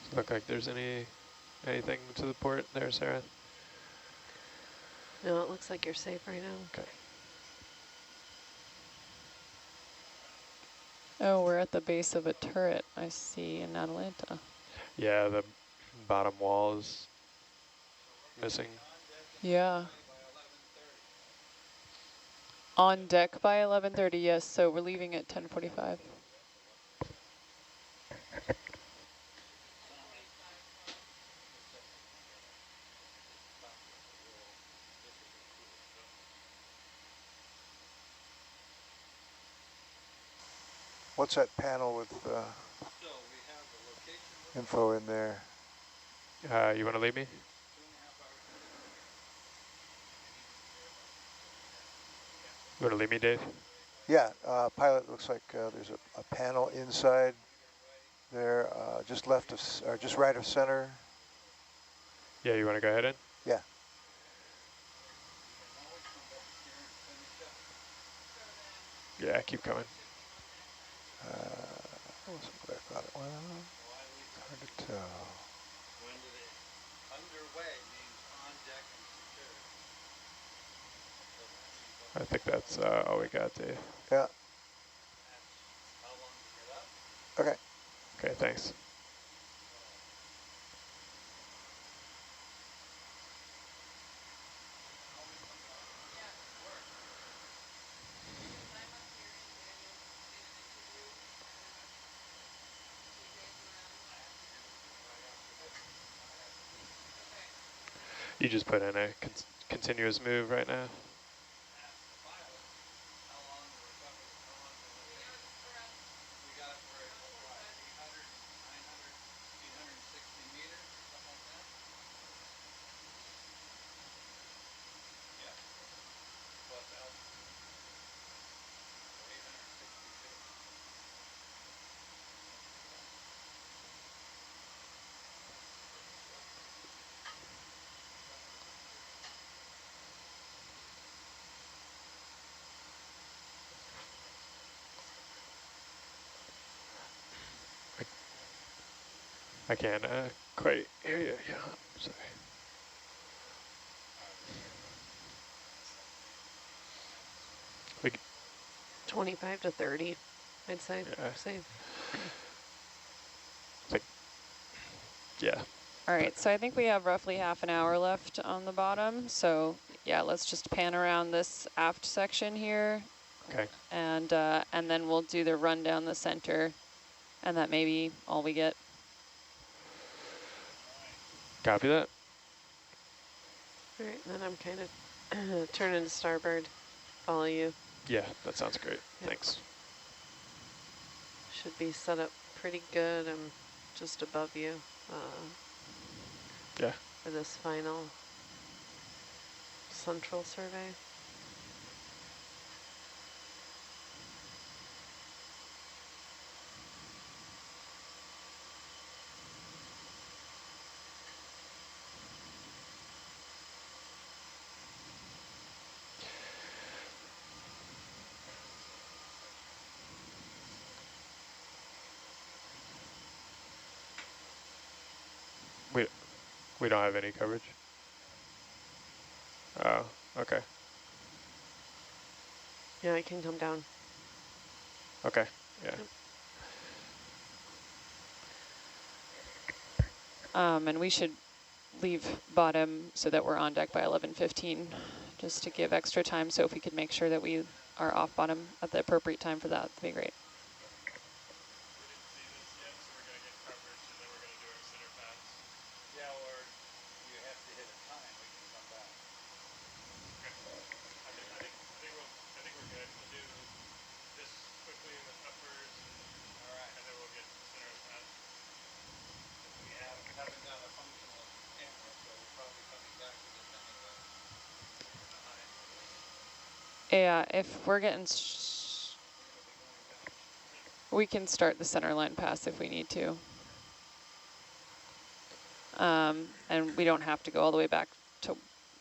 Does it look like there's anything to the port there, Sarah? No, it looks like you're safe right now. Okay. Oh, we're at the base of a turret, I see, in Atlanta. Yeah, the bottom wall is missing. Yeah. On deck by 11:30, yes, so we're leaving at 10:45. What's that panel with info in there? You want to leave me? You want to leave me, Dave? Yeah, pilot, looks like there's a panel inside there, just left of, or just right of center. Yeah, you want to go ahead in? Yeah. Yeah, keep coming. That wasn't what I thought it was. Hard to tell. I think that's all we got, Dave. Yeah. Okay. Okay, thanks. You just put in a continuous move right now. I can't quite hear you. Yeah, sorry. We 25 to 30, I'd say. yeah. Safe. Yeah. All right, so I think we have roughly half an hour left on the bottom. So yeah, let's just pan around this aft section here. Okay. And then we'll do the run down the center, and that may be all we get. Copy that. All right, then I'm kind of turning to starboard. Follow you. Yeah, that sounds great. Yep. Thanks. Should be set up pretty good. I'm just above you Yeah. for this final central survey. We don't have any coverage. Oh, okay. Yeah, I can come down. Okay. Yeah. And we should leave bottom so that we're on deck by 11:15, just to give extra time. So if we could make sure that we are off bottom at the appropriate time for that, that'd be great. Yeah, if we're getting, we can start the centerline pass if we need to. And we don't have to go all the way back to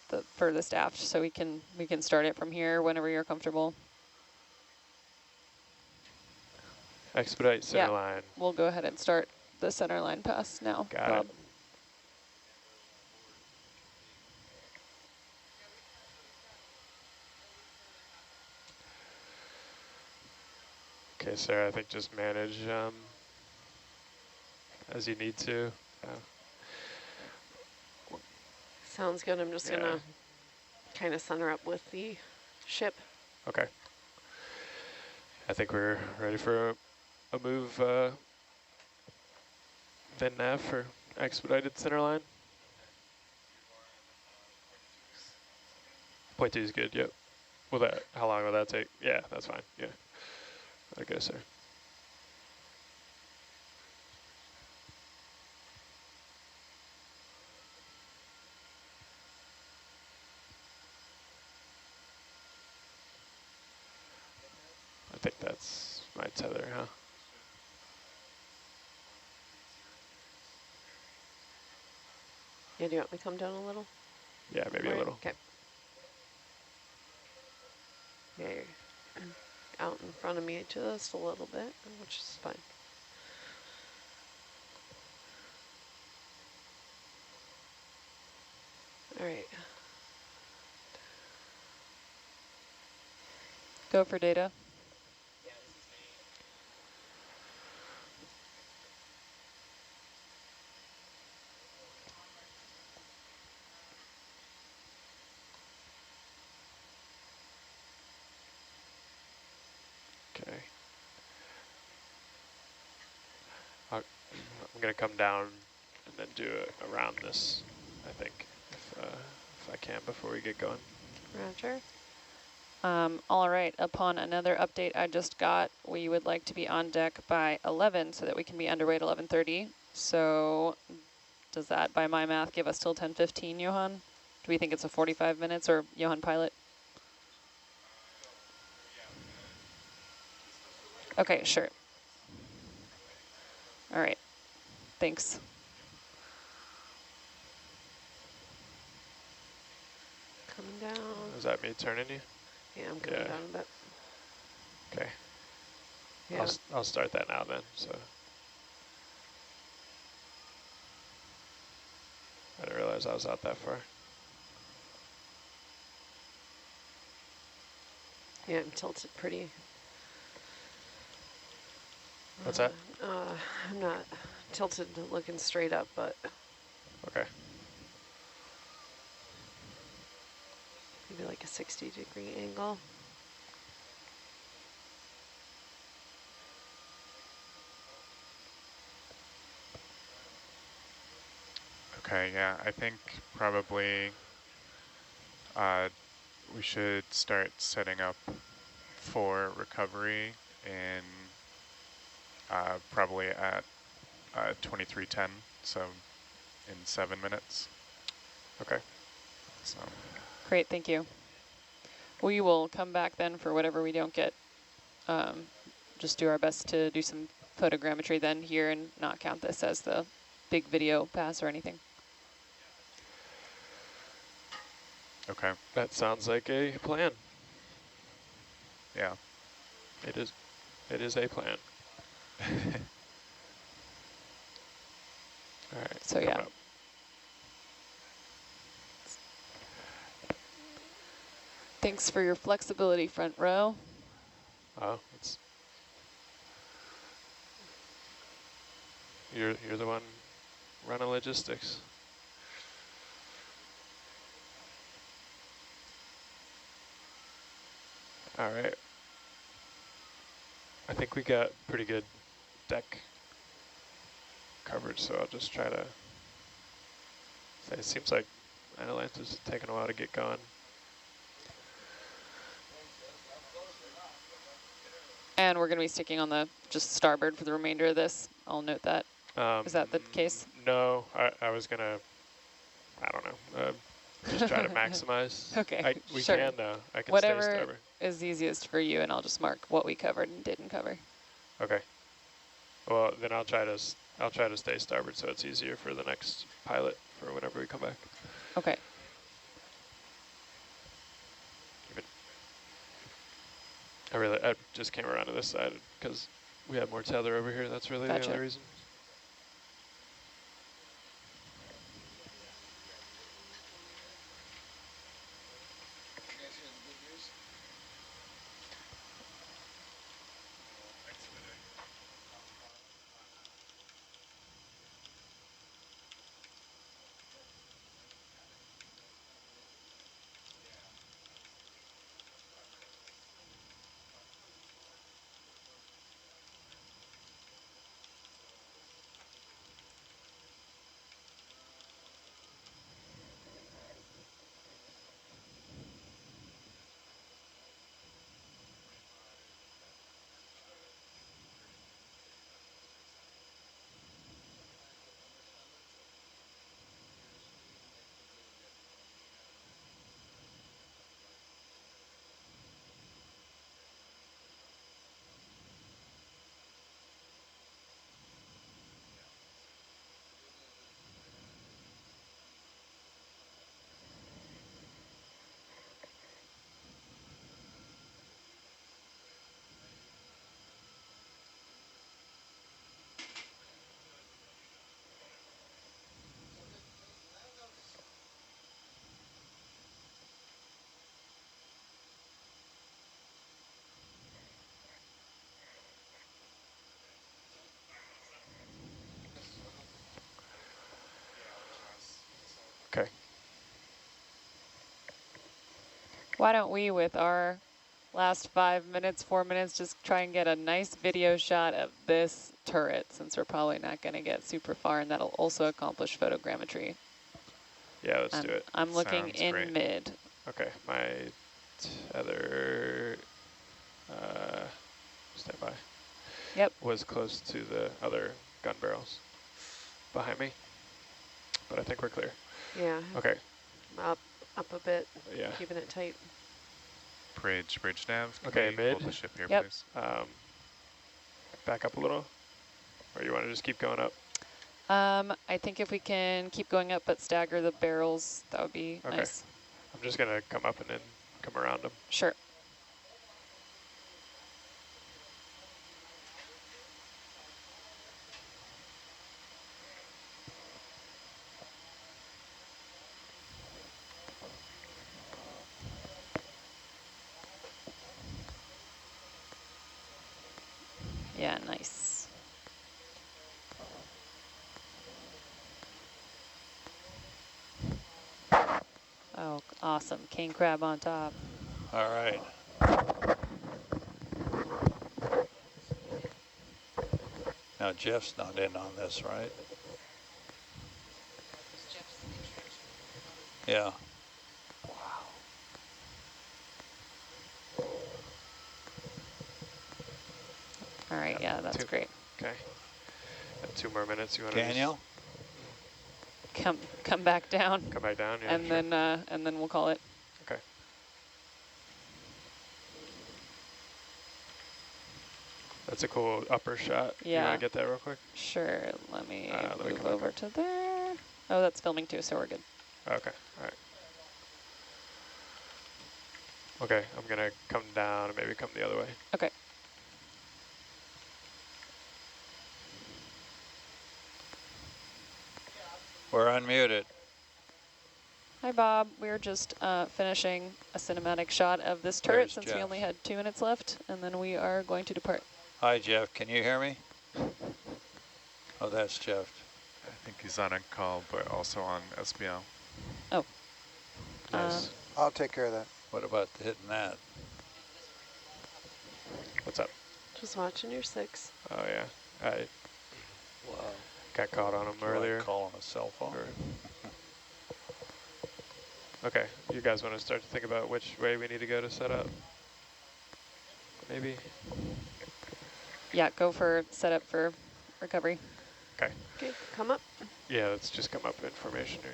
the furthest aft, so we can start it from here whenever you're comfortable. Expedite centerline. Yeah, we'll go ahead and start the centerline pass now, Got Bob. it. Okay, Sarah, I think just manage as you need to. Sounds good. I'm just going to kind of center up with the ship. Okay. I think we're ready for a move then nav for expedited centerline. 0.2 is good, yep. Will that, how long will that take? Yeah, that's fine, yeah. Okay, sir. I think that's my tether, huh? Yeah, do you want me to come down a little? Yeah, maybe a little. Okay. Yeah, you're out in front of me just a little bit, which is fine. All right. Go for data. Okay. I'm gonna come down and then do it around this, I think, if I can before we get going. Roger. All right, upon another update I just got, we would like to be on deck by 11 so that we can be underway at 11:30. So does that, by my math, give us till 10:15, Johan? Do we think it's a 45 minutes, or Johan pilot? Okay, sure. All right, thanks. Coming down. Is that me turning you? Yeah, I'm coming down a bit. Okay. Yeah. I'll start that now then, so. realize I was out that far. Yeah, I'm tilted pretty. What's that? I'm not tilted looking straight up, but Okay. maybe like a 60-degree angle. Okay, yeah, I think probably we should start setting up for recovery in probably at 23:10, so in 7 minutes. Okay. So. Great, thank you. We will come back then for whatever we don't get. Just do our best to do some photogrammetry then here and not count this as the big video pass or anything. Okay. That sounds like a plan. Yeah. It is. It is a plan. All right. So yeah. Up. Thanks for your flexibility, front row. Oh, it's. You're the one running logistics. All right. I think we got pretty good deck coverage, so I'll just try to say it seems like Atlantis is taking a while to get going. And we're going to be sticking on the just starboard for the remainder of this. I'll note that. Is that the case? No, I was going to, I don't know, just try to maximize. Okay, We sure. can, though. I can Whatever stay starboard. is easiest for you, and I'll just mark what we covered and didn't cover. Okay. Well, then I'll try to stay starboard so it's easier for the next pilot for whenever we come back. Okay. I just came around to this side because we have more tether over here. That's really Gotcha. the only reason. Okay. Why don't we, with our last 5 minutes, 4 minutes, just try and get a nice video shot of this turret, since we're probably not going to get super far, and that'll also accomplish photogrammetry. Yeah, let's do it. I'm looking Sounds in great. mid. Okay, my tether, stand by. Yep. Was close to the other gun barrels behind me, but I think we're clear. Yeah. Okay. Up a bit. Yeah. Keeping it tight. Bridge nav. Okay, Can we mid. hold the ship here, Yep. please? Back up a little, or you want to just keep going up? I think if we can keep going up but stagger the barrels, that would be Okay. nice. I'm just gonna come up and then come around them. Sure. Oh, awesome. King crab on top. All right. Now Jeff's not in on this, right? Yeah. Wow. All right, yeah, that's great. Okay. And 2 more minutes. You want Daniel? to come back down. Come back down, yeah. And sure. then we'll call it. Okay. That's a cool upper shot. Yeah. You want to get that real quick? Sure. Let me move come over to there. Oh, that's filming too, so we're good. Okay. All right. Okay, I'm gonna come down and maybe come the other way. Okay. We're unmuted. Hi, Bob. We're just finishing a cinematic shot of this turret since Jeff. we only had 2 minutes left, and then we are going to depart. Hi, Jeff. Can you hear me? Oh, that's Jeff. I think he's on a call, but also on SBL. Oh. Nice. I'll take care of that. What about hitting that? What's up? Just watching your 6. Oh, yeah. I Wow. got caught on him earlier. Like calling a cell phone. Okay, you guys want to start to think about which way we need to go to set up? Maybe? Yeah, go for setup for recovery. Okay. Okay, come up. Yeah, let's just come up in formation here.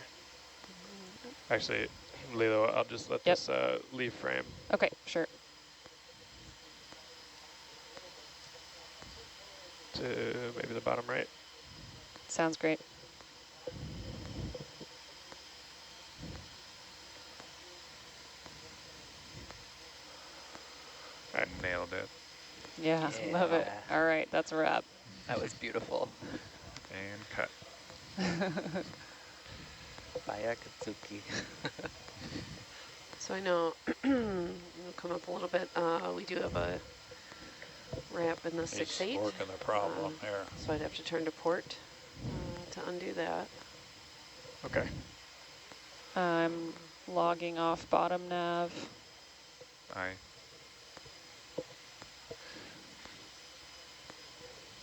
Actually, Lila, I'll just let this leave frame. Okay, sure. To maybe the bottom right. Sounds great. I nailed it. Yeah, love it. All right, that's a wrap. That was beautiful. And cut. Bye, Akatsuki. So I know we'll come up a little bit. We do have a ramp in the 6-8. He's working the problem here. So I'd have to turn to port to undo that. Okay. I'm logging off bottom nav. Aye.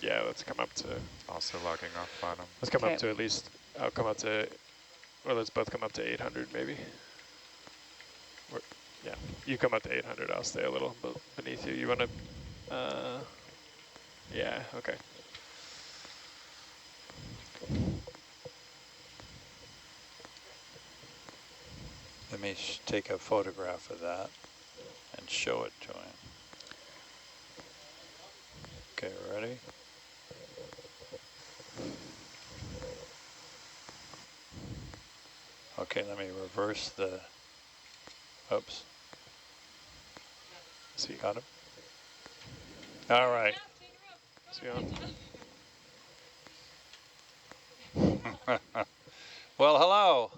Yeah, let's come up to... Also logging off bottom. Let's come up to at least... I'll come up to... Or let's both come up to 800 maybe. Yeah, you come up to 800. I'll stay a little beneath you. You want to... yeah, okay. Let me take a photograph of that and show it to him. Okay, ready? Okay, let me reverse the, oops. So you got him? All right. See on. Well, hello.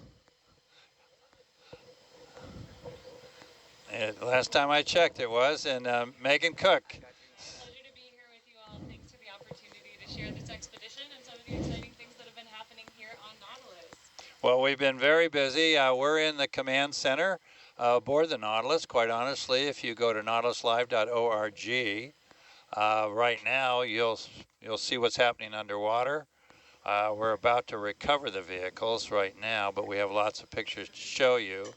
And last time I checked it was, and Megan Cook. Pleasure to be here with you all. Thanks for the opportunity to share this expedition and some of the exciting things that have been happening here on Nautilus. Well, we've been very busy. We're in the command center aboard the Nautilus. Quite honestly, if you go to nautiluslive.org, right now you'll see what's happening underwater. We're about to recover the vehicles right now, but we have lots of pictures to show you.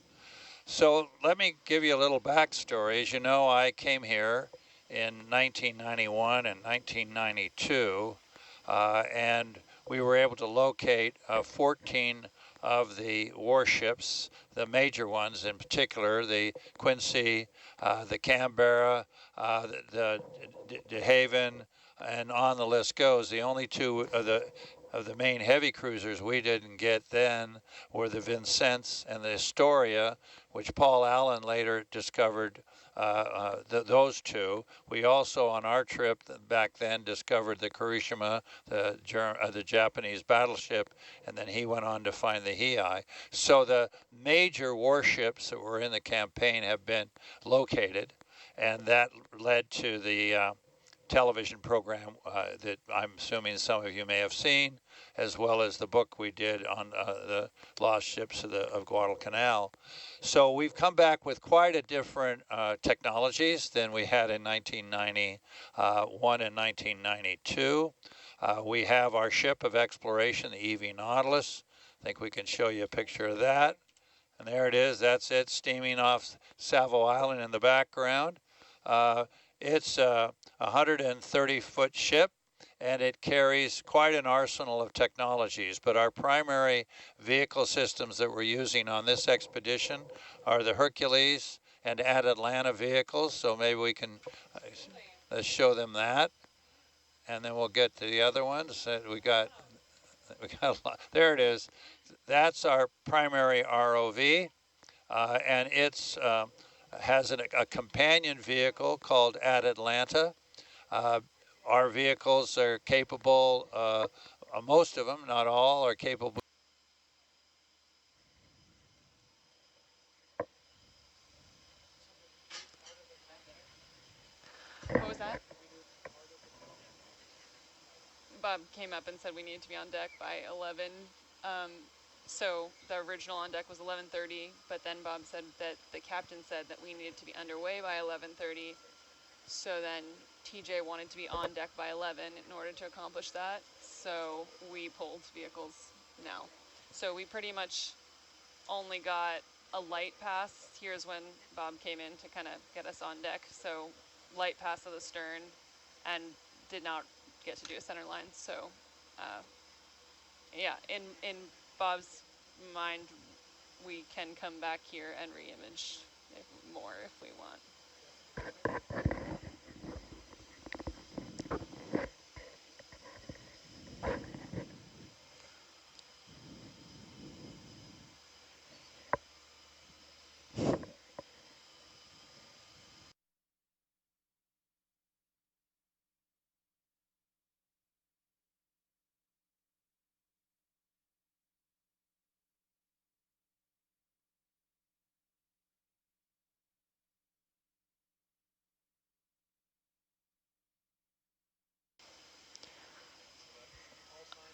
So let me give you a little backstory. As you know, I came here in 1991 and 1992, and we were able to locate 14 of the warships, the major ones in particular, the Quincy, the Canberra, the De Haven, and on the list goes. The only two of the main heavy cruisers we didn't get then were the Vincennes and the Astoria, which Paul Allen later discovered those two. We also, on our trip back then, discovered the Kirishima, the Japanese battleship, and then he went on to find the Hii. So the major warships that were in the campaign have been located, and that led to the television program that I'm assuming some of you may have seen, as well as the book we did on the lost ships of Guadalcanal. So we've come back with quite a different technologies than we had in 1991 and 1992. We have our ship of exploration, the EV Nautilus. I think we can show you a picture of that. And there it is, that's it, steaming off Savo Island in the background. It's a 130-foot ship, and it carries quite an arsenal of technologies. But our primary vehicle systems that we're using on this expedition are the Hercules and Atlanta vehicles. So maybe we can show them that, and then we'll get to the other ones. We got a lot. There it is. That's our primary ROV, and it's has a companion vehicle called Atlanta. Our vehicles are capable, most of them, not all, are capable. What was that? Bob came up and said we needed to be on deck by 11. So the original on deck was 11:30, but then Bob said that the captain said that we needed to be underway by 11:30. So then TJ wanted to be on deck by 11 in order to accomplish that. So we pulled vehicles now. So we pretty much only got a light pass. Here's when Bob came in to kind of get us on deck. So light pass of the stern, and did not get to do a center line. So yeah, in Bob's mind, we can come back here and re-image more if we want.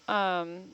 Um,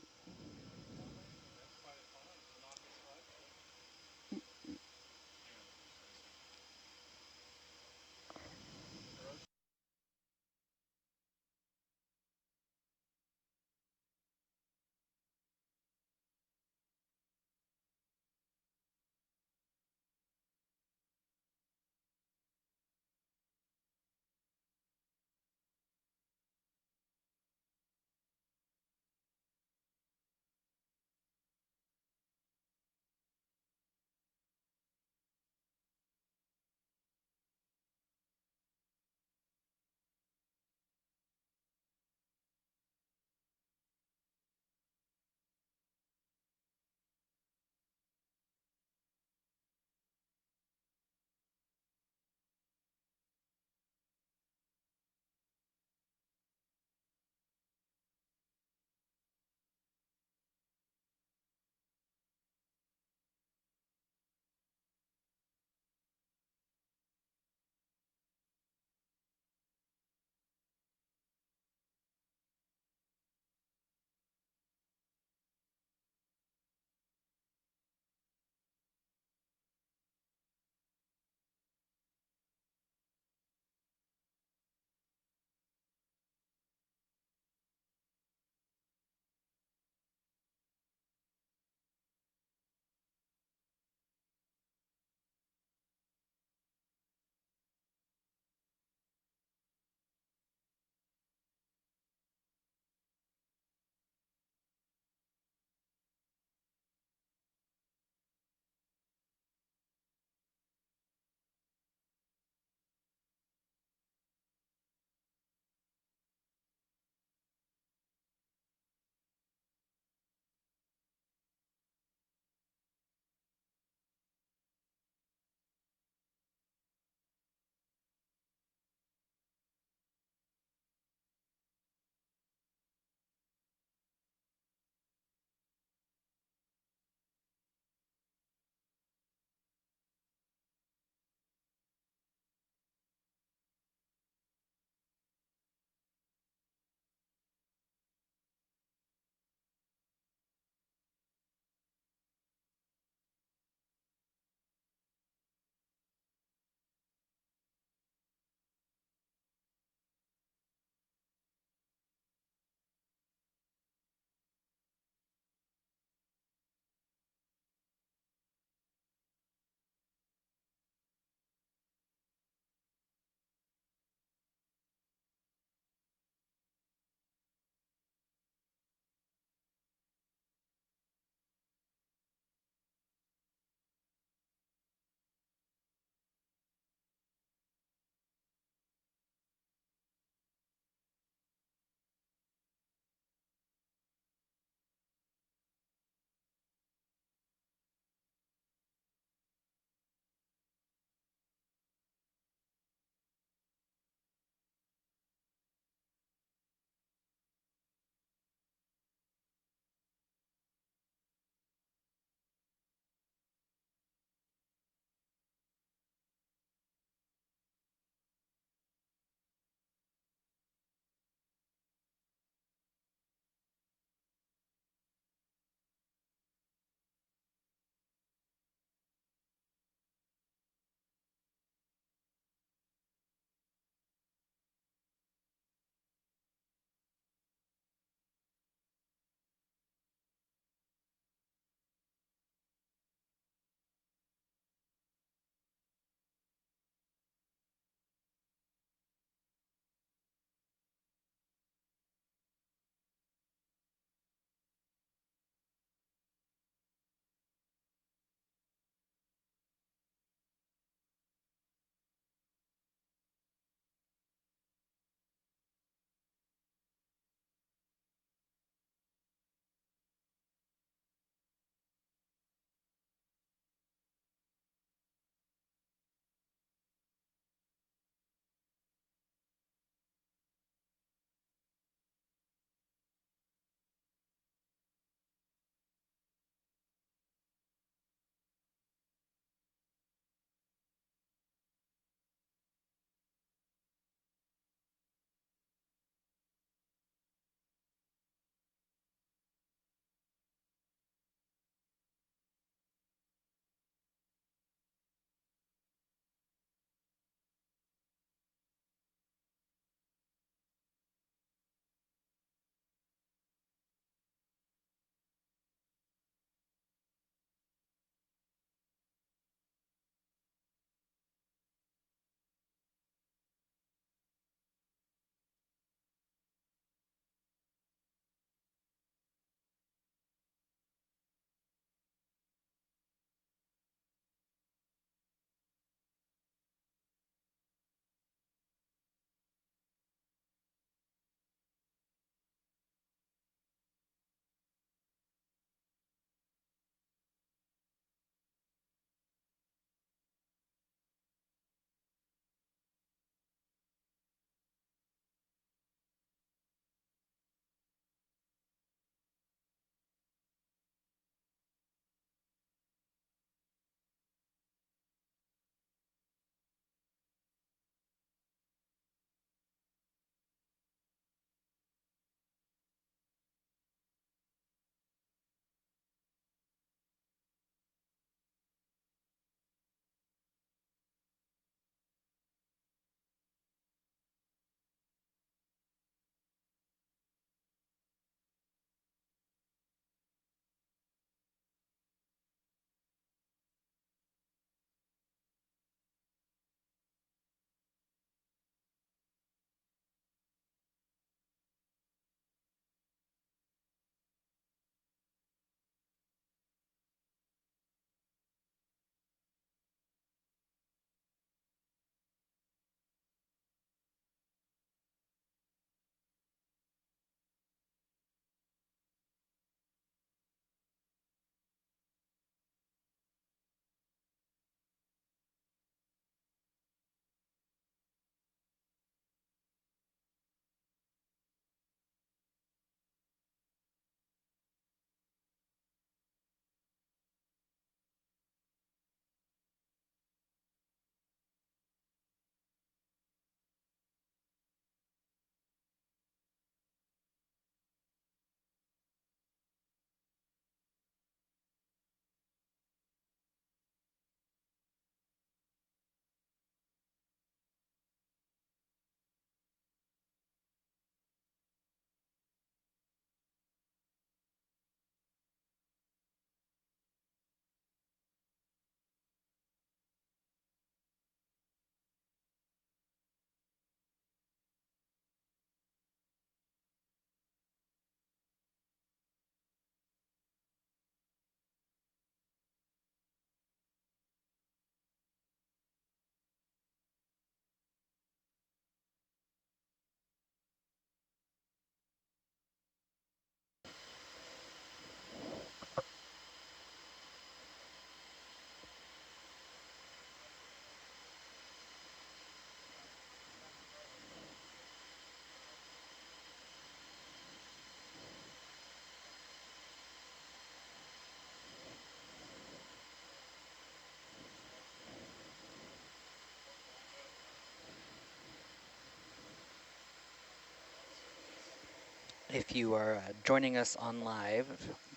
If you are joining us on live,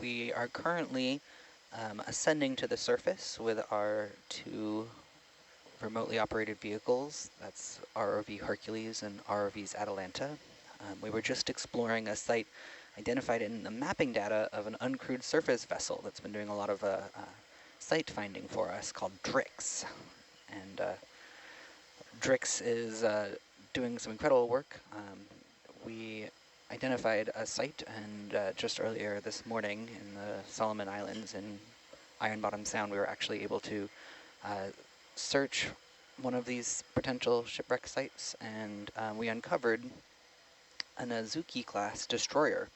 we are currently ascending to the surface with our 2 remotely operated vehicles. That's ROV Hercules and ROV's Atalanta. We were just exploring a site identified in the mapping data of an uncrewed surface vessel that's been doing a lot of site finding for us called Drix. And Drix is doing some incredible work. We identified a site, and just earlier this morning in the Solomon Islands in Iron Bottom Sound, we were actually able to search one of these potential shipwreck sites, and we uncovered an Azuki class destroyer.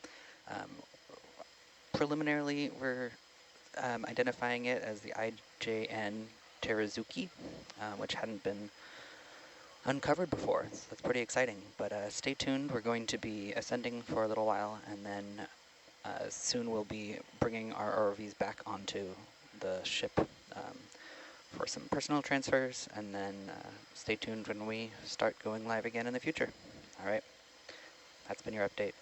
Preliminarily, we're identifying it as the IJN Terazuki, which hadn't been uncovered before. So that's pretty exciting, but stay tuned. We're going to be ascending for a little while, and then soon we'll be bringing our ROVs back onto the ship for some personal transfers, and then stay tuned when we start going live again in the future. All right, that's been your update.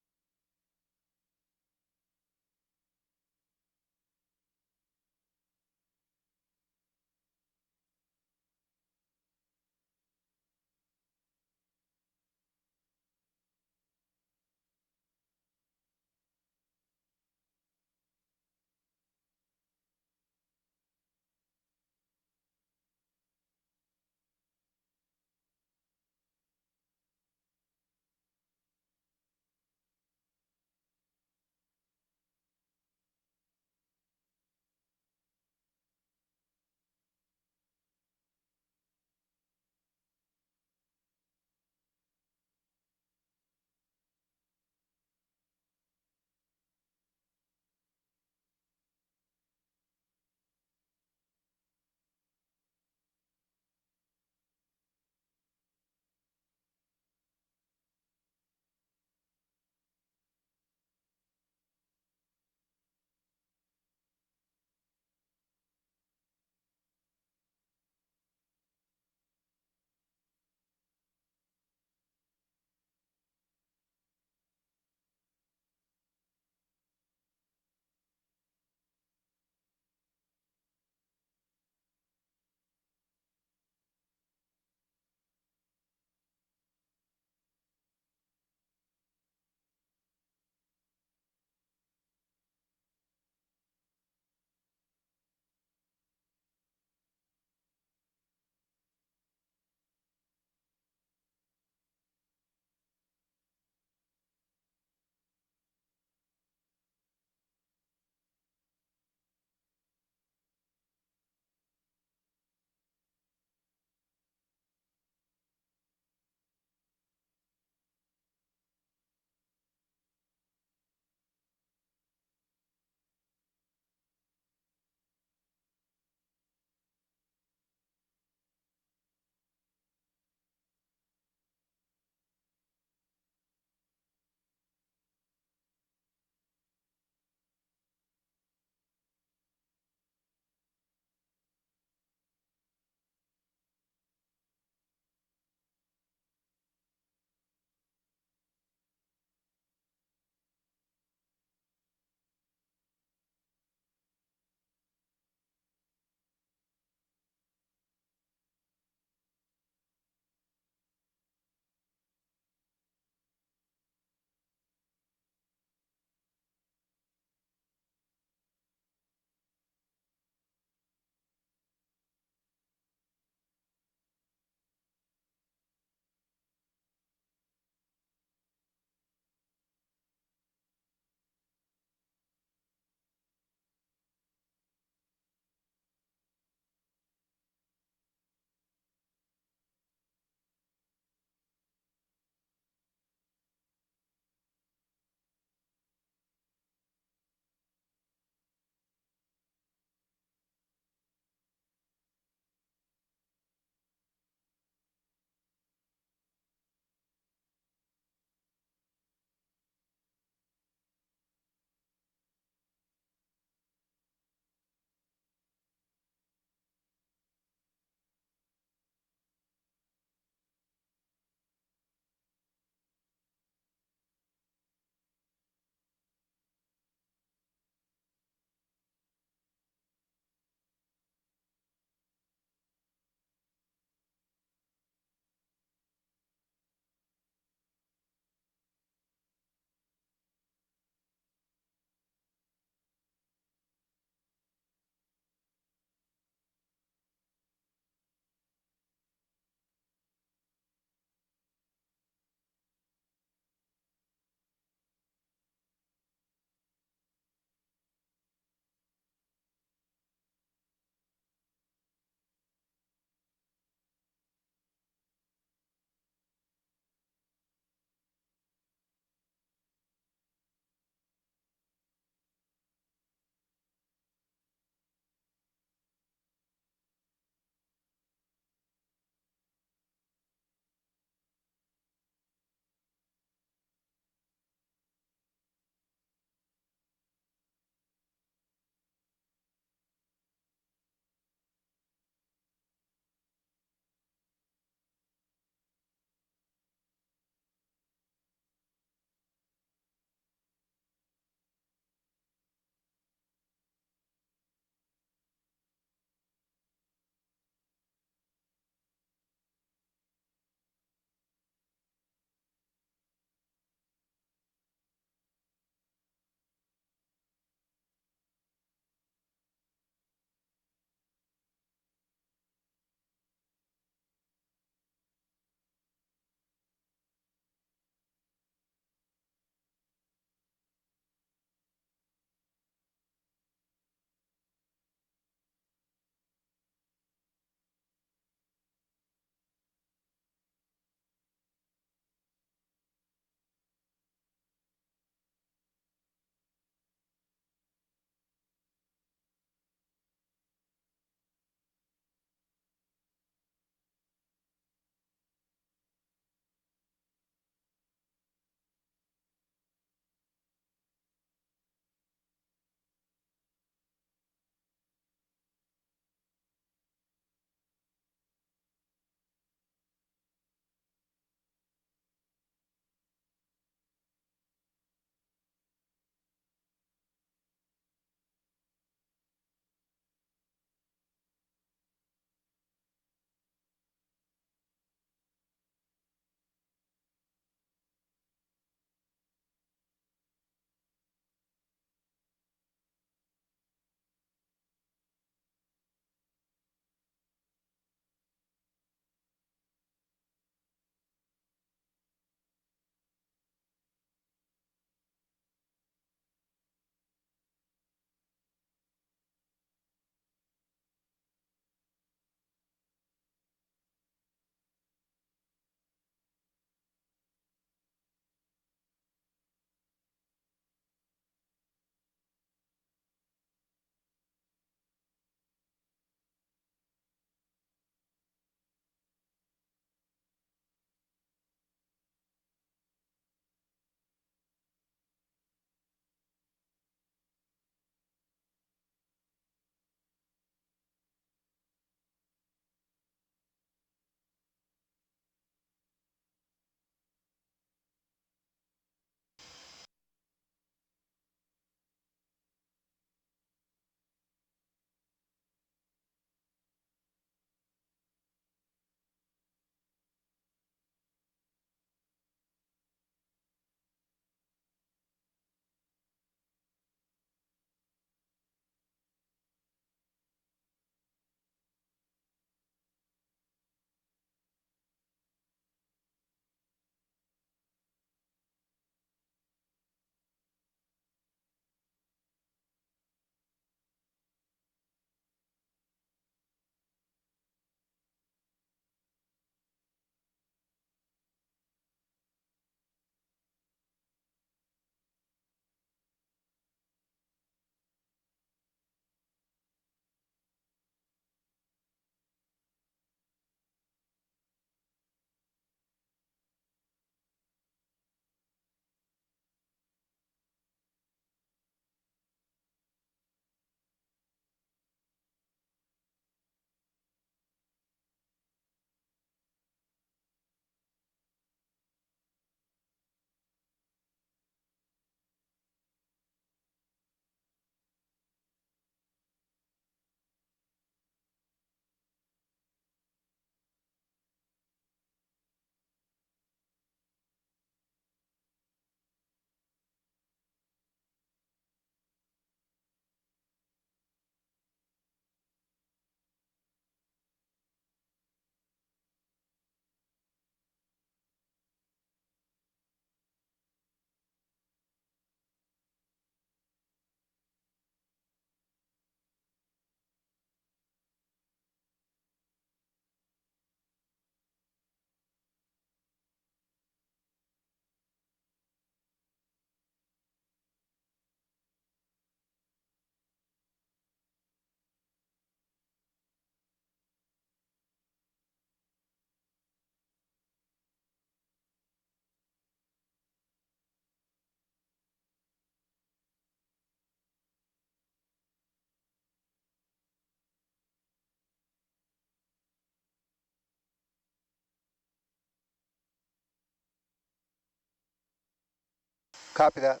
Copy that.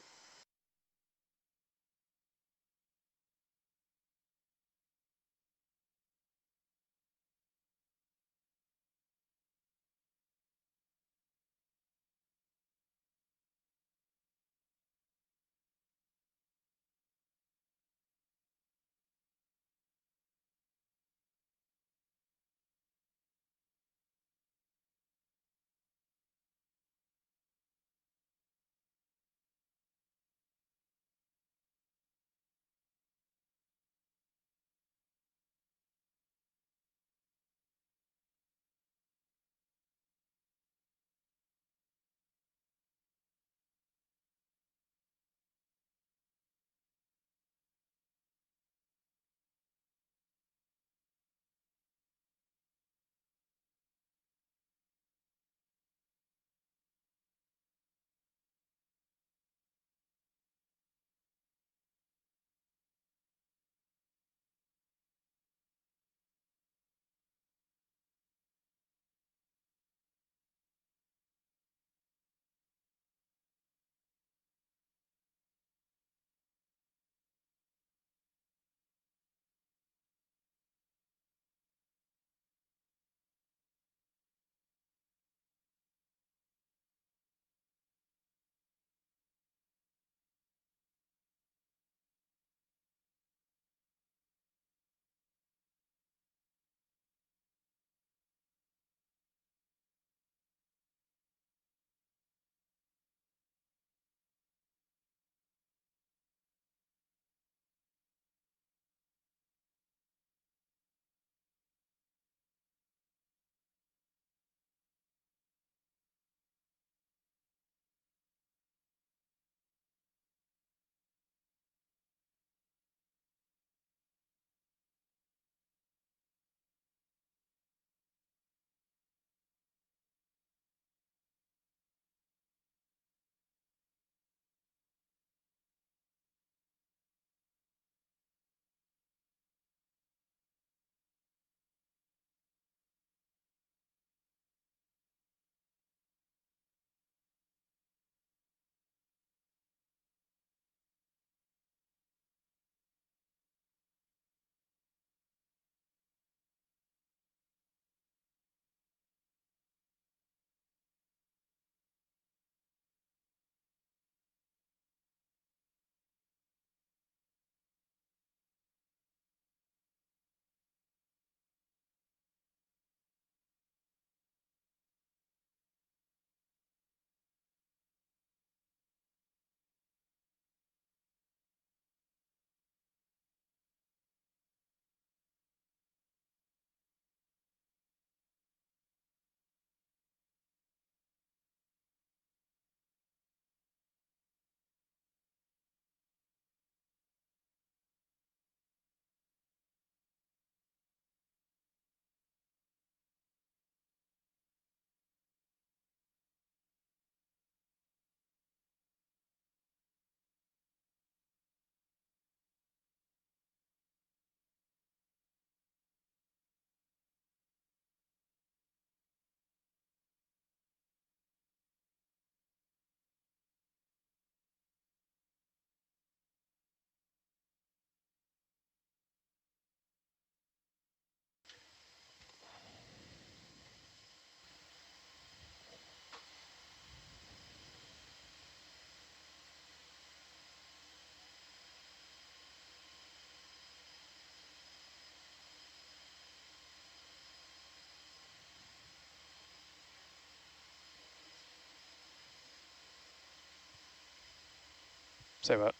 Say what?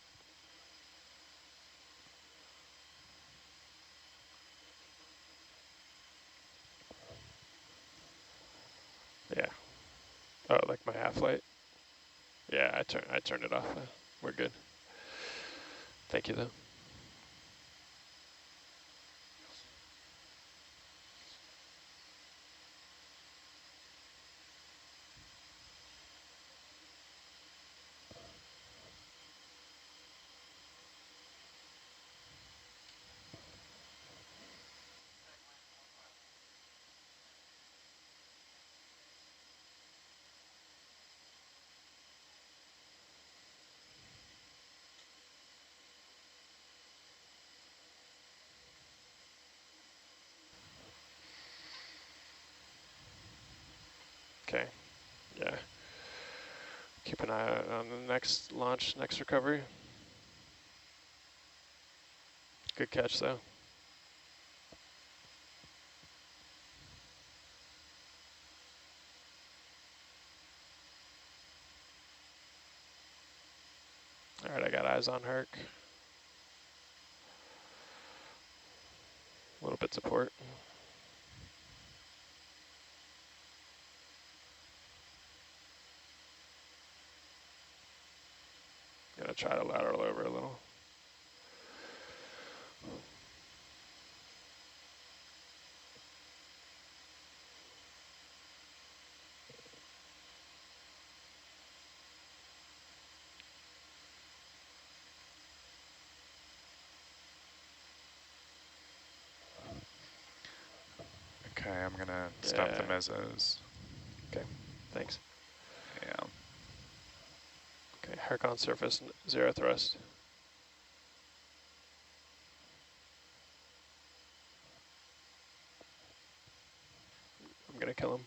Yeah. Oh, like my half light? Yeah, I turned it off. We're good. Thank you though. Okay, yeah. Keep an eye out on the next launch, next recovery. Good catch though. All right, I got eyes on Herc. A little bit support. Gonna try to lateral over a little. Okay, I'm gonna stop the mezzos. Okay, thanks. Yeah. Okay, Herc on surface, 0 thrust. I'm gonna kill him.